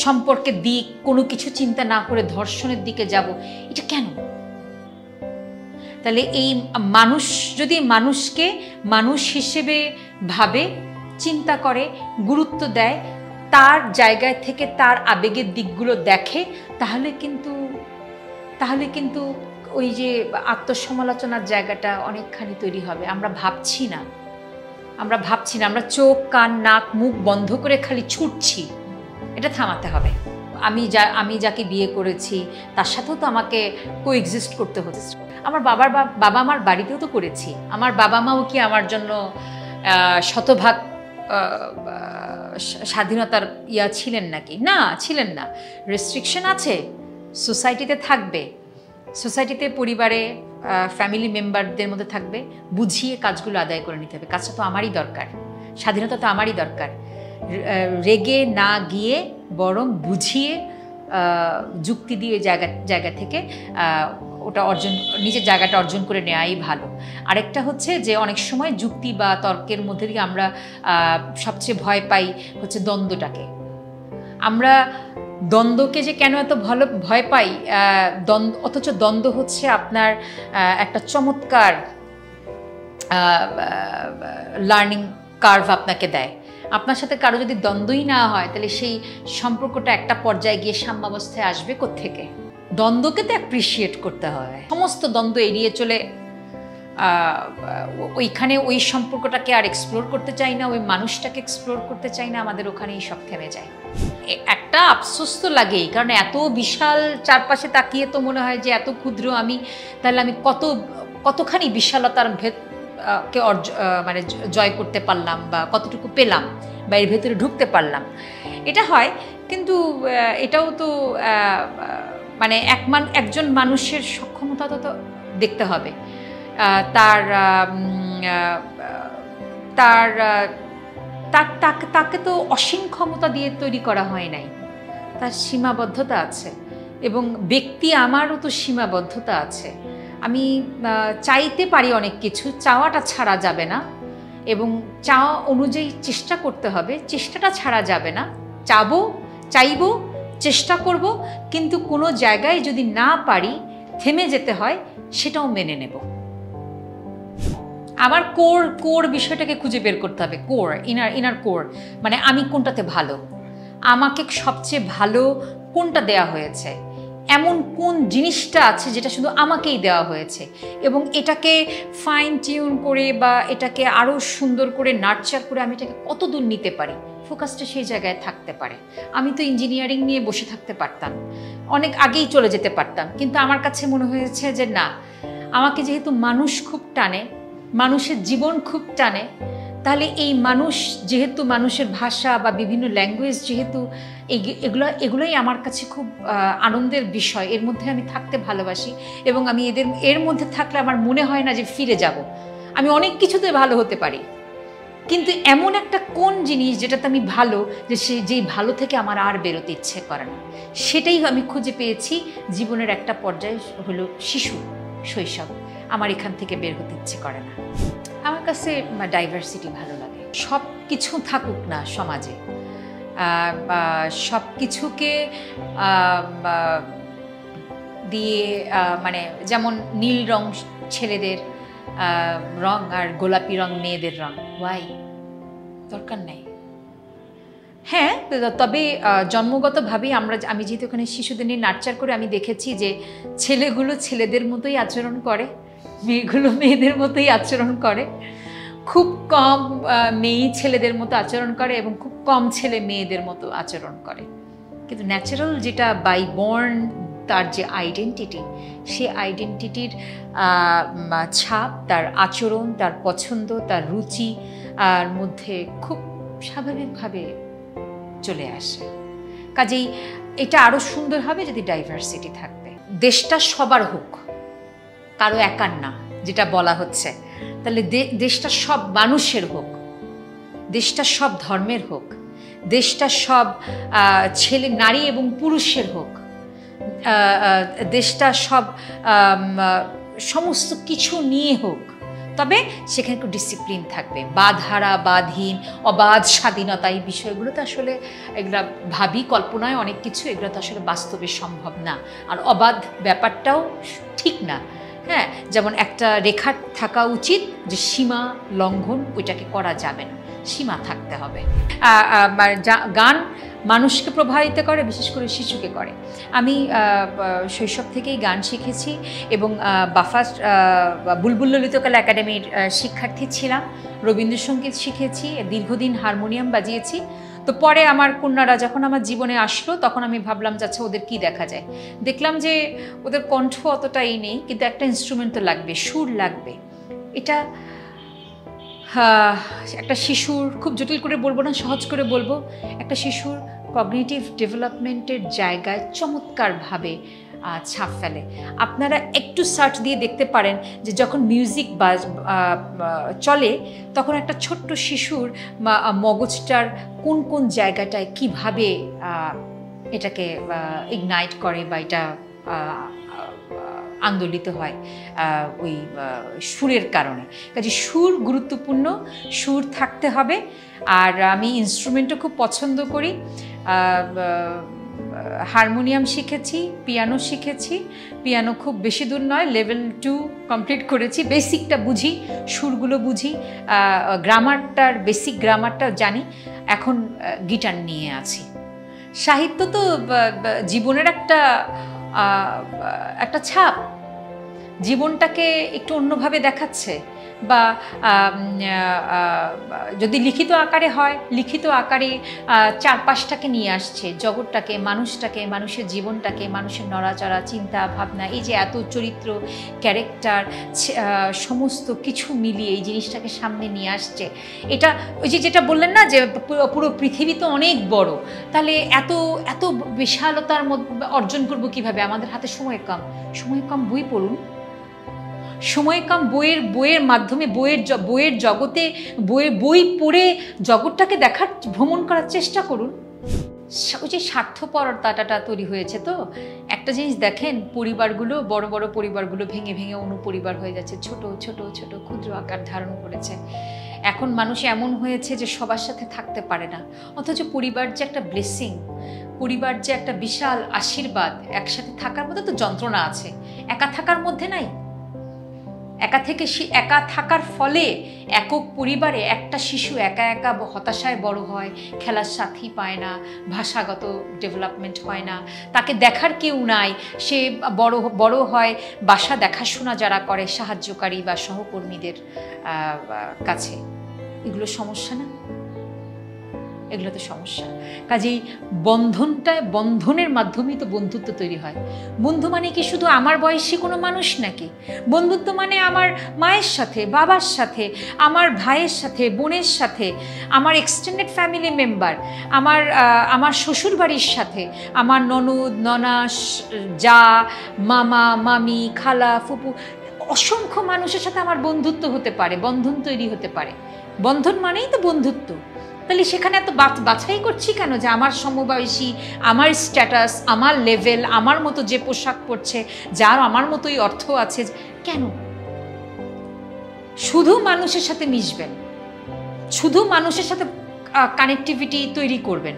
সম্পর্কের দিক কোনো কিছু চিন্তা না করে ধর্ষণের দিকে যাব। এটা কেন? তাহলে এই মানুষ যদি মানুষকে মানুষ হিসেবে ভাবে, চিন্তা করে, গুরুত্ব দেয়, তার জায়গায় থেকে তার আবেগের দিকগুলো দেখে, তাহলে কিন্তু ওই যে আত্মসমালোচনার জায়গাটা অনেকখানি তৈরি হবে। আমরা ভাবছি না, আমরা চোখ, কান, নাক, মুখ বন্ধ করে খালি ছুটছি। এটা থামাতে হবে। আমি যাকে বিয়ে করেছি তার সাথেও তো আমাকে কোএক্সিস্ট করতে হচ্ছে। আমার বাবা মার বাড়িতেও তো করেছি। আমার বাবা মাও কি আমার জন্য শতভাগ স্বাধীনতার ছিলেন নাকি? না, ছিলেন না। রেস্ট্রিকশন আছে, সোসাইটিতে থাকবে, সোসাইটিতে পরিবারে ফ্যামিলি মেম্বারদের মধ্যে থাকবে, বুঝিয়ে কাজগুলো আদায় করে নিতে হবে। কাজটা তো আমারই দরকার, স্বাধীনতা তো আমারই দরকার। রেগে না গিয়ে বরং বুঝিয়ে যুক্তি দিয়ে জায়গা থেকে ওটা নিজের জায়গাটা অর্জন করে নেওয়াই ভালো। আরেকটা হচ্ছে যে অনেক সময় যুক্তি বা তর্কের মধ্যে দিয়ে আমরা সবচেয়ে ভয় পাই হচ্ছে দ্বন্দ্বটাকে। আমরা দ্বন্দ্বকে যে কেন এত ভয় পাই, অথচ দ্বন্দ্ব হচ্ছে আপনার একটা চমৎকার লার্নিং কার্ভ আপনাকে দেয়। আপনার সাথে কারো যদি দ্বন্দ্বই না হয় তাহলে সেই সম্পর্কটা একটা পর্যায়ে গিয়ে সাম্যাবস্থায় আসবে কোত্থেকে? দ্বন্দ্বকে তো অ্যাপ্রিসিয়েট করতে হয়। সমস্ত দ্বন্দ্ব এড়িয়ে চলে ওইখানে ওই সম্পর্কটাকে আর এক্সপ্লোর করতে চাই না, ওই মানুষটাকে এক্সপ্লোর করতে চাই না, আমাদের ওখানেই সব থেমে যায়। একটা আফসোস তো লাগেই, কারণ এত বিশাল চারপাশে তাকিয়ে তো মনে হয় যে এত ক্ষুদ্র আমি, তাহলে আমি কতখানি বিশালতার কে মানে জয় করতে পারলাম বা কতটুকু পেলাম বা এর ভেতরে ঢুকতে পারলাম, এটা হয়। কিন্তু এটাও তো মানে একজন মানুষের সক্ষমতা তো দেখতে হবে। তাকে তো অসীম ক্ষমতা দিয়ে তৈরি করা হয় নাই, তার সীমাবদ্ধতা আছে এবং ব্যক্তি আমারও তো সীমাবদ্ধতা আছে। আমি চাইতে পারি অনেক কিছু, চাওয়াটা ছাড়া যাবে না এবং চাওয়া অনুযায়ী চেষ্টা করতে হবে, চেষ্টাটা ছাড়া যাবে না। চাইবো, চেষ্টা করব, কিন্তু কোনো জায়গায় যদি না পারি, থেমে যেতে হয়, সেটাও মেনে নেব। আমার কোর বিষয়টাকে খুঁজে বের করতে হবে। কোর, ইনার কোর, মানে আমি কোনটাতে ভালো, আমাকে সবচেয়ে ভালো কোনটা দেয়া হয়েছে, এমন কোন জিনিসটা আছে যেটা শুধু আমাকেই দেওয়া হয়েছে এবং এটাকে ফাইন টিউন করে বা এটাকে আরও সুন্দর করে নার্চার করে আমি এটাকে কত দূর নিতে পারি, ফোকাসটা সেই জায়গায় থাকতে পারে। আমি তো ইঞ্জিনিয়ারিং নিয়ে বসে থাকতে পারতাম, অনেক আগেই চলে যেতে পারতাম, কিন্তু আমার কাছে মনে হয়েছে যে না, আমাকে যেহেতু মানুষ খুব টানে, মানুষের জীবন খুব টানে, তাহলে এই মানুষ যেহেতু, মানুষের ভাষা বা বিভিন্ন ল্যাঙ্গুয়েজ যেহেতু, এগুলোই আমার কাছে খুব আনন্দের বিষয়। এর মধ্যে আমি থাকতে ভালোবাসি এবং আমি এর মধ্যে থাকলে আমার মনে হয় না যে ফিরে যাব। আমি অনেক কিছুতে ভালো হতে পারি, কিন্তু এমন একটা কোন জিনিস যেটাতে আমি ভালো, যে যেই ভালো থেকে আমার আর বেরোতে ইচ্ছে করে না, সেটাই আমি খুঁজে পেয়েছি। জীবনের একটা পর্যায়ে হলো শৈশব, আমার এখান থেকে বের হতে ইচ্ছে করে না। আমার কাছে ডাইভার্সিটি ভালো লাগে। সব কিছু থাকুক না সমাজে, সব কিছুকে দিয়ে, মানে যেমন নীল রং ছেলেদের রং আর গোলাপি রং মেয়েদের রং, ওয়াই? দরকার নেই। হ্যাঁ, তবে জন্মগতভাবেই আমি যেহেতু এখানে শিশুদের নিয়ে নার্চার করে আমি দেখেছি যে ছেলেগুলো ছেলেদের মতোই আচরণ করে, মেয়েগুলো মেয়েদের মতোই আচরণ করে। খুব কম মেয়ে ছেলেদের মতো আচরণ করে এবং খুব কম ছেলে মেয়েদের মতো আচরণ করে। কিন্তু ন্যাচারাল যেটা বাই বর্ন তার যে আইডেন্টিটি, সেই আইডেন্টিটির ছাপ, তার আচরণ, তার পছন্দ, তার রুচি আর মধ্যে খুব স্বাভাবিকভাবে চলে আসে। কাজেই এটা আরও সুন্দর হবে যদি ডাইভার্সিটি থাকবে। দেশটা সবার হোক, কারো একার না, যেটা বলা হচ্ছে। তাহলে দেশটা সব মানুষের হোক, দেশটা সব ধর্মের হোক, দেশটা সব ছেলে নারী এবং পুরুষের হোক, দেশটা সব সমস্ত কিছু নিয়ে হোক, তবে সেখানে একটু ডিসিপ্লিন থাকবে। বাধারা বাধীন অবাধ স্বাধীনতা, এই বিষয়গুলো তো আসলে এগুলা ভাবি, কল্পনায় অনেক কিছু, এগুলো তো আসলে বাস্তবে সম্ভব না। আর অবাধ ব্যাপারটাও ঠিক না। হ্যাঁ, যেমন একটা রেখা থাকা উচিত যে সীমা লঙ্ঘন ওইটাকে করা যাবে না, সীমা থাকতে হবে। গান মানুষকে প্রভাবিত করে, বিশেষ করে শিশুকে করে। আমি শৈশব থেকেই গান শিখেছি এবং বাফা বুলবুল ললিতকলা একাডেমির শিক্ষার্থী ছিলাম। রবীন্দ্রসঙ্গীত শিখেছি, দীর্ঘদিন হারমোনিয়াম বাজিয়েছি। তো পরে আমার কন্যারা যখন আমার জীবনে আসলো, তখন আমি ভাবলাম যে আচ্ছা ওদের কী দেখা যায়। দেখলাম যে ওদের কণ্ঠ অতটাই নেই, কিন্তু একটা ইনস্ট্রুমেন্ট তো লাগবে, সুর লাগবে। এটা একটা শিশুর, খুব জটিল করে বলবো না, সহজ করে বলবো, একটা শিশুর কগনিটিভ ডেভেলপমেন্টের জায়গায় চমৎকারভাবে ছাপ ফেলে। আপনারা একটু সার্চ দিয়ে দেখতে পারেন যে যখন মিউজিক চলে, তখন একটা ছোট্ট শিশুর মগজটার কোন কোন জায়গাটায় কিভাবে এটাকে ইগনাইট করে বা এটা আন্দোলিত হয় ওই সুরের কারণে। কাজে সুর গুরুত্বপূর্ণ, সুর থাকতে হবে। আর আমি ইনস্ট্রুমেন্টও খুব পছন্দ করি। হারমোনিয়াম শিখেছি, পিয়ানো শিখেছি। পিয়ানো খুব বেশি দূর নয়, লেভেল 2 কমপ্লিট করেছি। বেসিকটা বুঝি, সুরগুলো বুঝি, গ্রামারটার বেসিক গ্রামারটা জানি। এখন গিটার নিয়ে আছি। সাহিত্য তো জীবনের একটা ছাপ, জীবনটাকে একটু অন্যভাবে দেখাচ্ছে। বা যদি লিখিত আকারে হয়, লিখিত আকারে চারপাশটাকে নিয়ে আসছে, জগৎটাকে, মানুষটাকে, মানুষের জীবনটাকে, মানুষের নড়াচড়া, চিন্তা ভাবনা, এই যে এত চরিত্র, ক্যারেক্টার, সমস্ত কিছু মিলিয়ে এই জিনিসটাকে সামনে নিয়ে আসছে। এটা ওই যে যেটা বললেন না যে পুরো পৃথিবী তো অনেক বড়, তাহলে এত এত বিশালতার মধ্যে অর্জন করব কিভাবে? আমাদের হাতে সময় কম। সময় কম, বই পড়ুন। সময় কম, বইয়ের মাধ্যমে বইয়ের জগতে বই পড়ে জগৎটাকে দেখার, ভ্রমণ করার চেষ্টা করুন। ওই যে স্বার্থপরতাটা তৈরি হয়েছে। তো একটা জিনিস দেখেন, পরিবারগুলো, বড় বড় পরিবারগুলো ভেঙে ভেঙে অনুপরিবার হয়ে যাচ্ছে, ছোট ছোট ছোট ক্ষুদ্র আকার ধারণ করেছে। এখন মানুষ এমন হয়েছে যে সবার সাথে থাকতে পারে না। অথচ পরিবার যে একটা ব্লেসিং, পরিবার যে একটা বিশাল আশীর্বাদ, একসাথে থাকার মধ্যে তো যন্ত্রণা আছে, একা থাকার মধ্যে নাই। একা থাকার ফলে একক পরিবারে একটা শিশু একা একা হতাশায় বড় হয়, খেলার সাথী পায় না, ভাষাগত ডেভেলপমেন্ট হয় না, তাকে দেখার কেউ নাই। সে বড় হয় বাসা দেখাশোনা যারা করে, সাহায্যকারী বা সহকর্মীদের কাছে। এগুলো সমস্যা না? এগুলো তো সমস্যা। কাজেই বন্ধনের মাধ্যমেই তো বন্ধুত্ব তৈরি হয়। বন্ধু মানে কি শুধু আমার বয়সী কোনো মানুষ নাকি? বন্ধুত্ব মানে আমার মায়ের সাথে, বাবার সাথে, আমার ভাইয়ের সাথে, বোনের সাথে, আমার এক্সটেন্ডেড ফ্যামিলি মেম্বার, আমার শ্বশুর বাড়ির সাথে, আমার ননদ, ননাস, যা, মামা, মামি, খালা, ফুপু, অসংখ্য মানুষের সাথে আমার বন্ধুত্ব হতে পারে, বন্ধন তৈরি হতে পারে। বন্ধন মানেই তো বন্ধুত্ব। তাহলে সেখানে এত বাছাই করছি কেন যে আমার সমবয়সী, আমার স্ট্যাটাস, আমার লেভেল, আমার মতো যে পোশাক পরছে, যার আমার মতোই অর্থ আছে, কেন? শুধু মানুষের সাথে মিশবেন, শুধু মানুষের সাথে কানেক্টিভিটি তৈরি করবেন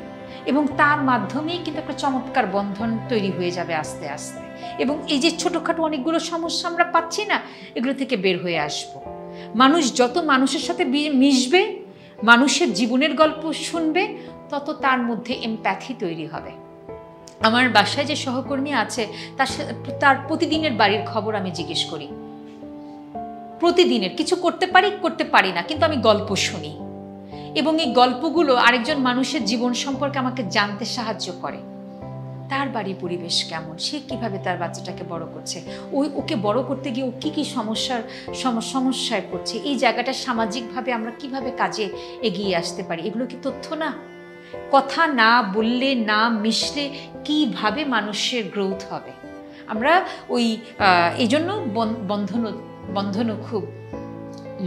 এবং তার মাধ্যমেই কিন্তু একটা চমৎকার বন্ধন তৈরি হয়ে যাবে আস্তে আস্তে। এবং এই যে ছোটোখাটো অনেকগুলো সমস্যা আমরা পাচ্ছি না, এগুলো থেকে বের হয়ে আসবো। মানুষ যত মানুষের সাথে মিশবে, মানুষের জীবনের গল্প শুনবে, তত তার মধ্যে এমপ্যাথি তৈরি হবে। আমার বাসায় যে সহকর্মী আছে তার প্রতিদিনের বাড়ির খবর আমি জিজ্ঞেস করি, প্রতিদিনের। কিছু করতে পারি না, কিন্তু আমি গল্প শুনি এবং এই গল্পগুলো আরেকজন মানুষের জীবন সম্পর্কে আমাকে জানতে সাহায্য করে। তার বাড়ির পরিবেশ কেমন, সে কিভাবে তার বাচ্চাটাকে বড় করছে, ওকে বড় করতে গিয়ে ও কি সমস্যায় পড়ছে, এই জায়গাটা সামাজিকভাবে আমরা কিভাবে কাজে এগিয়ে আসতে পারি। এগুলো কি তথ্য না? কথা না বললে, না মিশলে কিভাবে মানুষের গ্রোথ হবে? আমরা এই জন্য বন্ধনও খুব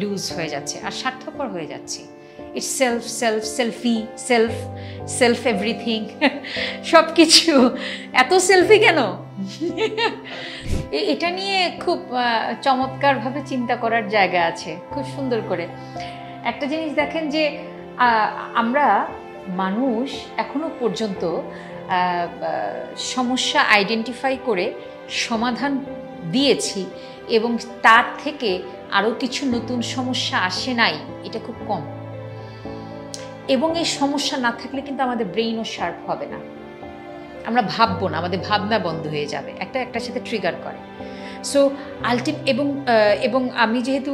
লুজ হয়ে যাচ্ছে আর স্বার্থপর হয়ে যাচ্ছে। ইটস সেলফ এভরিথিং, সব কিছু এত সেলফি কেন? এটা নিয়ে খুব চমৎকারভাবে চিন্তা করার জায়গা আছে, খুব সুন্দর করে। একটা জিনিস দেখেন যে আমরা মানুষ এখনো পর্যন্ত সমস্যা আইডেন্টিফাই করে সমাধান দিয়েছি এবং তার থেকে আরও কিছু নতুন সমস্যা আসে নাই, এটা খুব কম। এবং এই সমস্যা না থাকলে কিন্তু আমাদের ব্রেইনও শার্প হবে না, আমরা ভাববো না, আমাদের ভাবনা বন্ধ হয়ে যাবে, একটার সাথে ট্রিগার করে। সো এবং আমি যেহেতু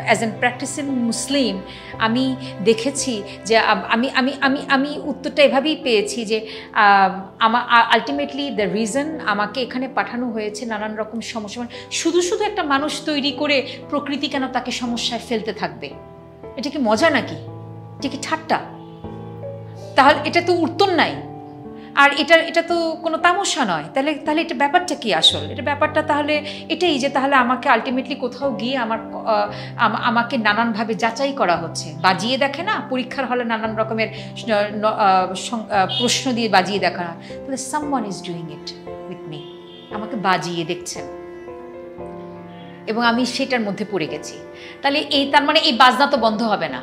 অ্যাজ অ্যান প্র্যাকটিসিং মুসলিম আমি দেখেছি যে আমি উত্তরটা এভাবেই পেয়েছি যে আলটিমেটলি দ্য রিজন আমাকে এখানে পাঠানো হয়েছে নানান রকম সমস্যা, শুধু একটা মানুষ তৈরি করে প্রকৃতি কেন তাকে সমস্যায় ফেলতে থাকবে? এটা কি মজা নাকি? এটা কি ঠাট্টা? তাহলে এটা তো উত্তর নাই, আর এটা তো কোনো তামাশা নয়। তাহলে এটা ব্যাপারটা কি আসল? এটা ব্যাপারটা তাহলে এটাই যে তাহলে আমাকে আলটিমেটলি কোথাও গিয়ে আমাকে নানানভাবে যাচাই করা হচ্ছে। বাজিয়ে দেখে না পরীক্ষার হলে নানান রকমের প্রশ্ন দিয়ে বাজিয়ে দেখা হয়, তাহলে someone is doing it with me, আমাকে বাজিয়ে দেখছেন এবং আমি সেটার মধ্যে পড়ে গেছি। তাহলে তার মানে এই বাজনা তো বন্ধ হবে না।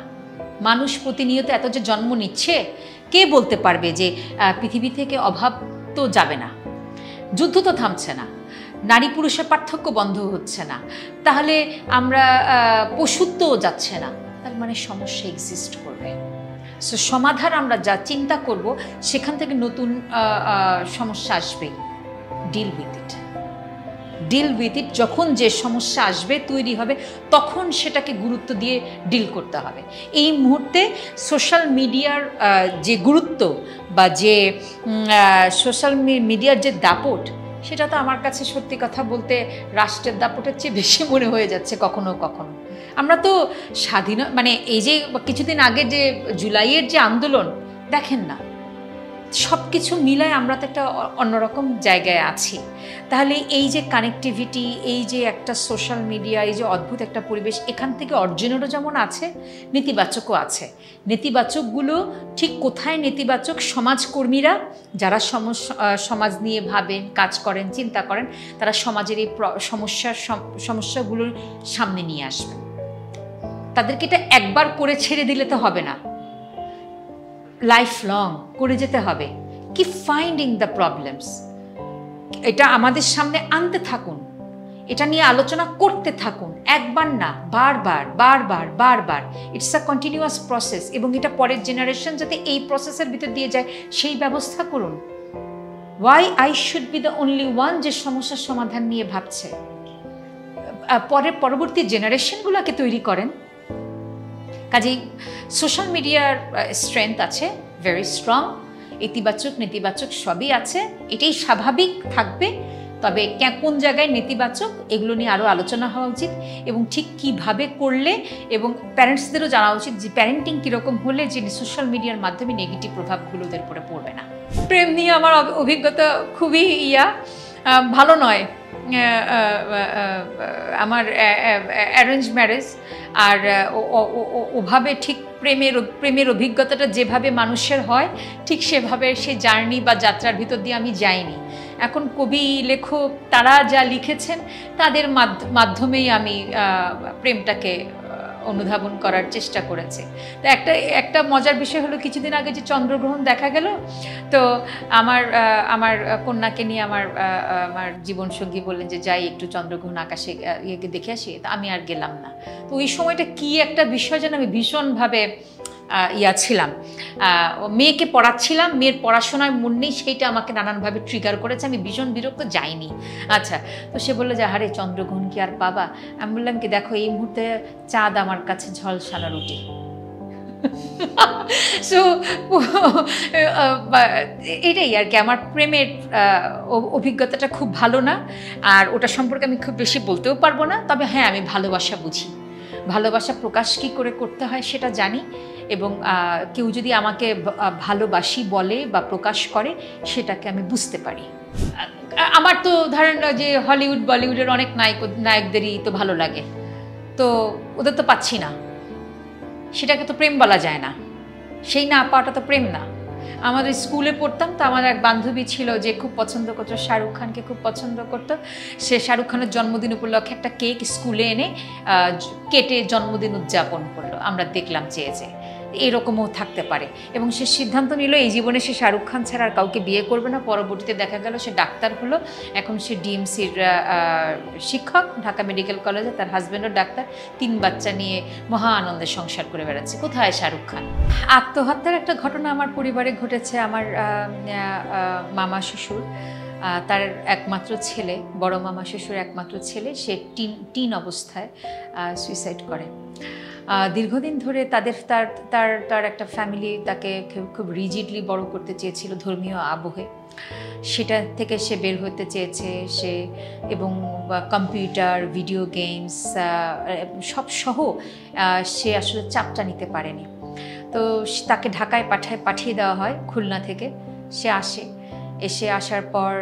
মানুষ প্রতিনিয়ত এত যে জন্ম নিচ্ছে, কে বলতে পারবে যে পৃথিবী থেকে অভাব তো যাবে না, যুদ্ধ তো থামছে না, নারী পুরুষের পার্থক্য বন্ধ হচ্ছে না, তাহলে আমরা পশুত্বও যাচ্ছে না, তার মানে সমস্যা এক্সিস্ট করবে। সো সমাধান আমরা যা চিন্তা করব সেখান থেকে নতুন সমস্যা আসবেই। Deal with it. যখন যে সমস্যা আসবে, তৈরি হবে, তখন সেটাকে গুরুত্ব দিয়ে ডিল করতে হবে। এই মুহূর্তে সোশ্যাল মিডিয়ার যে গুরুত্ব বা যে সোশ্যাল মিডিয়ার যে দাপট, সেটা তো আমার কাছে সত্যি কথা বলতে রাষ্ট্রের দাপটের চেয়ে বেশি মনে হয়ে যাচ্ছে কখনো কখনো। আমরা তো মানে এই যে কিছুদিন আগে যে জুলাইয়ের যে আন্দোলন দেখেন না, সব কিছু মিলায় আমরা তো একটা অন্যরকম জায়গায় আছি। তাহলে এই যে কানেক্টিভিটি, এই যে একটা সোশ্যাল মিডিয়া, এই যে অদ্ভুত একটা পরিবেশ, এখান থেকে অর্জনেরও যেমন আছে, নেতিবাচকও আছে। নেতিবাচকগুলো ঠিক কোথায় নেতিবাচক? সমাজকর্মীরা যারা সমাজ নিয়ে ভাবেন, কাজ করেন, চিন্তা করেন, তারা সমাজের এই সমস্যাগুলোর সামনে নিয়ে আসবেন। তাদেরকে এটা একবার করে ছেড়ে দিলে তো হবে না, লাইফ লং করে যেতে হবে। কি ফাইন্ডিং দ্য প্রবলেমস, এটা আমাদের সামনে আনতে থাকুন, এটা নিয়ে আলোচনা করতে থাকুন, একবার না, বারবার। ইটস আ কন্টিনিউয়াস প্রসেস এবং এটা পরের জেনারেশন যাতে এই প্রসেসের ভিতর দিয়ে যায় সেই ব্যবস্থা করুন। Why I should be the only one যে সমস্যার সমাধান নিয়ে ভাবছে? পরবর্তী জেনারেশনগুলোকে তৈরি করেন। কাজেই সোশ্যাল মিডিয়ার স্ট্রেংথ আছে, ভেরি স্ট্রং, ইতিবাচক নেতিবাচক সবই আছে, এটাই স্বাভাবিক থাকবে। তবে কোন জায়গায় নেতিবাচক এগুলো নিয়ে আরও আলোচনা হওয়া উচিত এবং ঠিক কিভাবে করলে, এবং প্যারেন্টসদেরও জানা উচিত যে প্যারেন্টিং কীরকম হলে যে সোশ্যাল মিডিয়ার মাধ্যমে নেগেটিভ প্রভাবগুলো ওদের উপরে পড়বে না। প্রেম নিয়ে আমার অভিজ্ঞতা খুবই ভালো নয়। আমার অ্যারেঞ্জ ম্যারেজ, আর ওভাবে ঠিক প্রেমের অভিজ্ঞতাটা যেভাবে মানুষের হয় ঠিক সেভাবে সে জার্নি বা যাত্রার ভিতর দিয়ে আমি যাইনি। এখন কবি লেখক তারা যা লিখেছেন তাদের মাধ্যমেই আমি প্রেমটাকে অনুধাবন করার চেষ্টা করেছে। তো একটা মজার বিষয় হলো, কিছুদিন আগে যে চন্দ্রগ্রহণ দেখা গেল, তো আমার কন্যাকে নিয়ে আমার জীবনসঙ্গী বললেন যে যাই একটু চন্দ্রগ্রহণ আকাশে দেখে আসি। তা আমি আর গেলাম না। তো ওই সময়টা কি একটা বিষয় যেন আমি ভীষণভাবে ছিলাম, মেয়েকে পড়াচ্ছিলাম, মেয়ের পড়াশোনায় মন নেই, সেইটা আমাকে নানানভাবে ট্রিগার করেছে, আমি ভীষণ বিরক্ত, যাইনি। আচ্ছা, তো সে বললো যে আরে চন্দ্রগ্রহণ কি আর পাবা? আমি বললাম কি দেখো এই মুহূর্তে চাঁদ আমার কাছে ঝলসানো রুটি। সো এটাই আর কি, আমার প্রেমের অভিজ্ঞতাটা খুব ভালো না, আর ওটা সম্পর্কে আমি খুব বেশি বলতেও পারবো না। তবে হ্যাঁ, আমি ভালোবাসা বুঝি, ভালোবাসা প্রকাশ কী করে করতে হয় সেটা জানি, এবং কেউ যদি আমাকে ভালোবাসি বলে বা প্রকাশ করে সেটাকে আমি বুঝতে পারি। আমার তো ধরেন যে হলিউড বলিউডের অনেক নায়কদেরই তো ভালো লাগে, তো ওদের তো পাচ্ছি না, সেটাকে তো প্রেম বলা যায় না, সেই না পাওয়াটা তো প্রেম না। আমাদের স্কুলে পড়তাম, তো আমার এক বান্ধবী ছিল যে খুব পছন্দ করতো, শাহরুখ খানকে খুব পছন্দ করতো। সে শাহরুখ খানের জন্মদিন উপলক্ষে একটা কেক স্কুলে এনে কেটে জন্মদিন উদযাপন করলো, আমরা দেখলাম চেয়ে চেয়ে। এরকমও থাকতে পারে, এবং সে সিদ্ধান্ত নিল এই জীবনে সে শাহরুখ খান ছাড়া আর কাউকে বিয়ে করবে না। পরবর্তীতে দেখা গেল সে ডাক্তার হলো, এখন সে ডিএমসির শিক্ষক, ঢাকা মেডিকেল কলেজে, তার হাজব্যান্ডও ডাক্তার, 3 বাচ্চা নিয়ে মহা আনন্দে সংসার করে বেড়াচ্ছে। কোথায় শাহরুখ খান? আত্মহত্যার একটা ঘটনা আমার পরিবারে ঘটেছে। আমার মামা শ্বশুর, তার একমাত্র ছেলে, বড় মামা শ্বশুর একমাত্র ছেলে, সে টিন অবস্থায় সুইসাইড করে। দীর্ঘদিন ধরে তার একটা ফ্যামিলি তাকে খুব রিজিডলি বড় করতে চেয়েছিল ধর্মীয় আবহে, সেটা থেকে সে বের হতে চেয়েছে সে, এবং কম্পিউটার, ভিডিও গেমস সব সহ সে আসলে চাপটা নিতে পারেনি। তো তাকে ঢাকায় পাঠিয়ে দেওয়া হয় খুলনা থেকে। সে আসার পর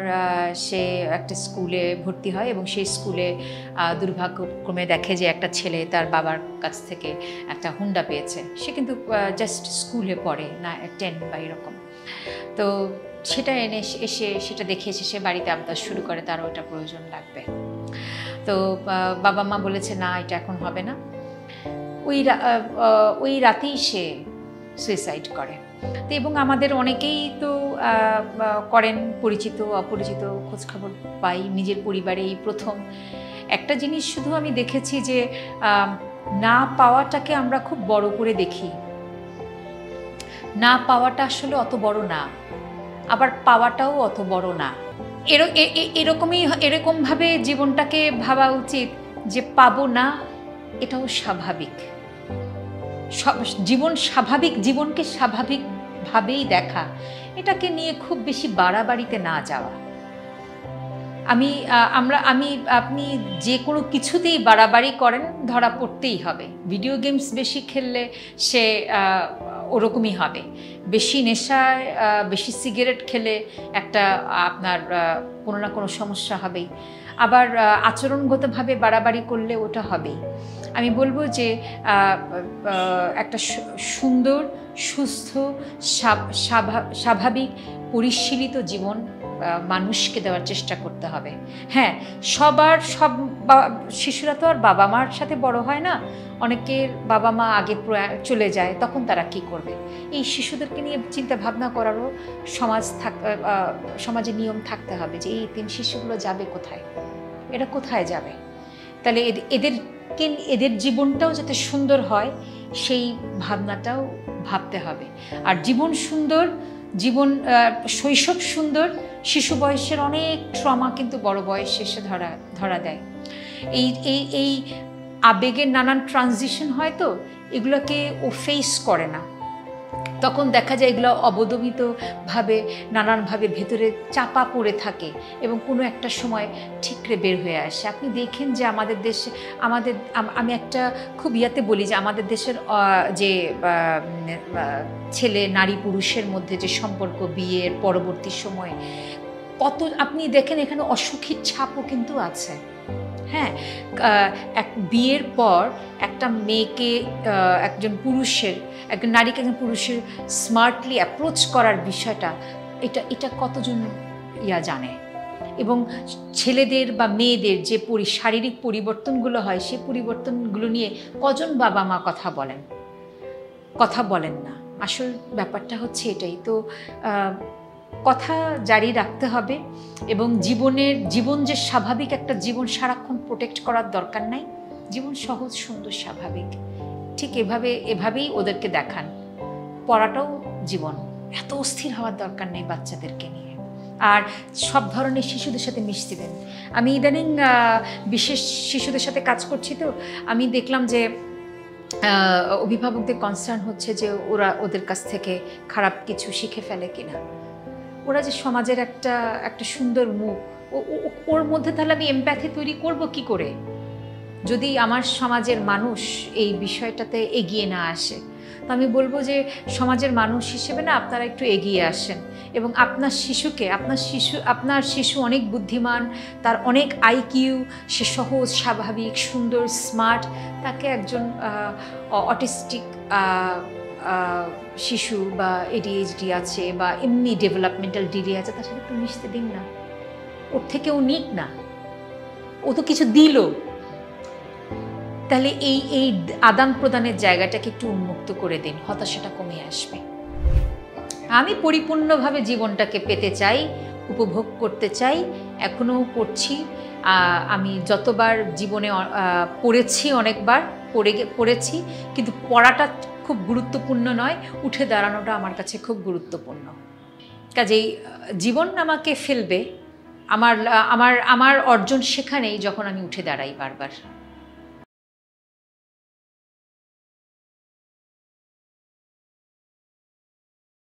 সে একটা স্কুলে ভর্তি হয়, এবং সেই স্কুলে দুর্ভাগ্যক্রমে দেখে যে একটা ছেলে তার বাবার কাছ থেকে একটা হুন্ডা পেয়েছে। সে কিন্তু জাস্ট স্কুলে পড়ে না, 10 বা এরকম। তো সেটা সেটা দেখে এসে সে বাড়িতে আবদার শুরু করে, তার ওটা প্রয়োজন লাগবে। তো বাবা মা বলেছে না, এটা এখন হবে না। ওই রাতেই সে সুইসাইড করে। তো এবং আমাদের অনেকেই তো করেন, পরিচিত অপরিচিত খোঁজখবর পাই, নিজের পরিবারেই প্রথম। একটা জিনিস শুধু আমি দেখেছি যে না পাওয়াটাকে আমরা খুব বড় করে দেখি। না পাওয়াটা আসলে অত বড় না, আবার পাওয়াটাও অত বড় না। এরকমভাবে জীবনটাকে ভাবা উচিত যে পাবো না, এটাও স্বাভাবিক। জীবনকে স্বাভাবিকভাবেই দেখা, এটাকে নিয়ে খুব বেশি বাড়াবাড়িতে না যাওয়া। আপনি যে কোনো কিছুতেই বাড়াবাড়ি করেন, ধরা পড়তেই হবে। ভিডিও গেমস বেশি খেললে সে ওরকমই হবে। বেশি নেশায়, বেশি সিগারেট খেলে একটা আপনার কোনো না কোনো সমস্যা হবেই। আবার আচরণগতভাবে বাড়াবাড়ি করলে ওটা হবেই। আমি বলবো যে একটা সুন্দর, সুস্থ, স্বাভাবিক, পরিশীলিত জীবন মানুষকে দেওয়ার চেষ্টা করতে হবে। হ্যাঁ, সব শিশুরা তো আর বাবা মার সাথে বড় হয় না। অনেকের বাবা মা আগে চলে যায়, তখন তারা কি করবে? এই শিশুদেরকে নিয়ে চিন্তা ভাবনা করারও সমাজে নিয়ম থাকতে হবে যে এই 3 শিশুগুলো যাবে কোথায়, এরা কোথায় যাবে। তাহলে এদের জীবনটাও যাতে সুন্দর হয়, সেই ভাবনাটাও ভাবতে হবে। আর জীবন সুন্দর, শৈশব সুন্দর, শিশু বয়সের অনেক ট্রমা কিন্তু বড় বয়সে এসে ধরা দেয়। এই আবেগের নানান ট্রানজিশন হয়, তো এগুলোকে ও ফেস করে না। তখন দেখা যায় এগুলো অবদমিতভাবে নানানভাবে ভেতরে চাপা পড়ে থাকে, এবং কোনো একটা সময় ঠিকরে বের হয়ে আসে। আপনি দেখেন যে আমাদের দেশে, আমি একটা খুব বলি যে আমাদের দেশের যে ছেলে নারী পুরুষের মধ্যে যে সম্পর্ক বিয়ের পরবর্তী সময়ে, কত আপনি দেখেন এখানে অসুখীর ছাপও কিন্তু আছে। হ্যাঁ, বিয়ের পর একটা মেয়েকে একজন নারীকে একজন পুরুষের স্মার্টলি অ্যাপ্রোচ করার বিষয়টা, এটা কতজন জানে? এবং ছেলেদের বা মেয়েদের যে শারীরিক পরিবর্তনগুলো হয়, সেই পরিবর্তনগুলো নিয়ে কজন বাবা মা কথা বলেন না। আসল ব্যাপারটা হচ্ছে এটাই। তো কথা জারি রাখতে হবে, এবং জীবন যে স্বাভাবিক একটা জীবন, সারাক্ষণ প্রোটেক্ট করার দরকার নাই। জীবন সহজ, সুন্দর, স্বাভাবিক, ঠিক এভাবেই ওদেরকে দেখান। পড়াটাও জীবন, এত অস্থির হওয়ার দরকার নেই বাচ্চাদেরকে নিয়ে। আর সব ধরনের শিশুদের সাথে মিশছিলেন। আমি ইদানিং বিশেষ শিশুদের সাথে কাজ করছি, তো আমি দেখলাম যে অভিভাবকদের কনসার্ন হচ্ছে যে ওদের কাছ থেকে খারাপ কিছু শিখে ফেলে কিনা। ওরা যে সমাজের একটা সুন্দর মুখ, ওর মধ্যে তাহলে আমি এমপ্যাথি তৈরি করব কি করে যদি আমার সমাজের মানুষ এই বিষয়টাতে এগিয়ে না আসে। তো আমি বলবো যে সমাজের মানুষ হিসেবে না আপনারা একটু এগিয়ে আসেন এবং আপনার শিশু অনেক বুদ্ধিমান, তার অনেক আইকিউ, সে সহজ, স্বাভাবিক, সুন্দর, স্মার্ট, তাকে একজন অটিস্টিক শিশু বা ADHD আছে বা এমনি ডেভেলপমেন্টাল ডিলে আছে, তার সাথে একটু মিশতে দিন না। ওর থেকে ও নিক না, ও তো কিছু দিল। তাহলে এই আদান প্রদানের জায়গাটাকে একটু উন্মুক্ত করে দিন, হতাশাটা কমে আসবে। আমি পরিপূর্ণভাবে জীবনটাকে পেতে চাই, উপভোগ করতে চাই, এখনও করছি। আমি যতবার জীবনে পড়েছি, অনেকবার পড়েছি, কিন্তু পড়াটা খুব গুরুত্বপূর্ণ নয়, উঠে দাঁড়ানোটা আমার কাছে খুব গুরুত্বপূর্ণ। কাজেই জীবন আমাকে ফেলবে, আমার অর্জন সেখানেই যখন আমি উঠে দাঁড়াই বারবার।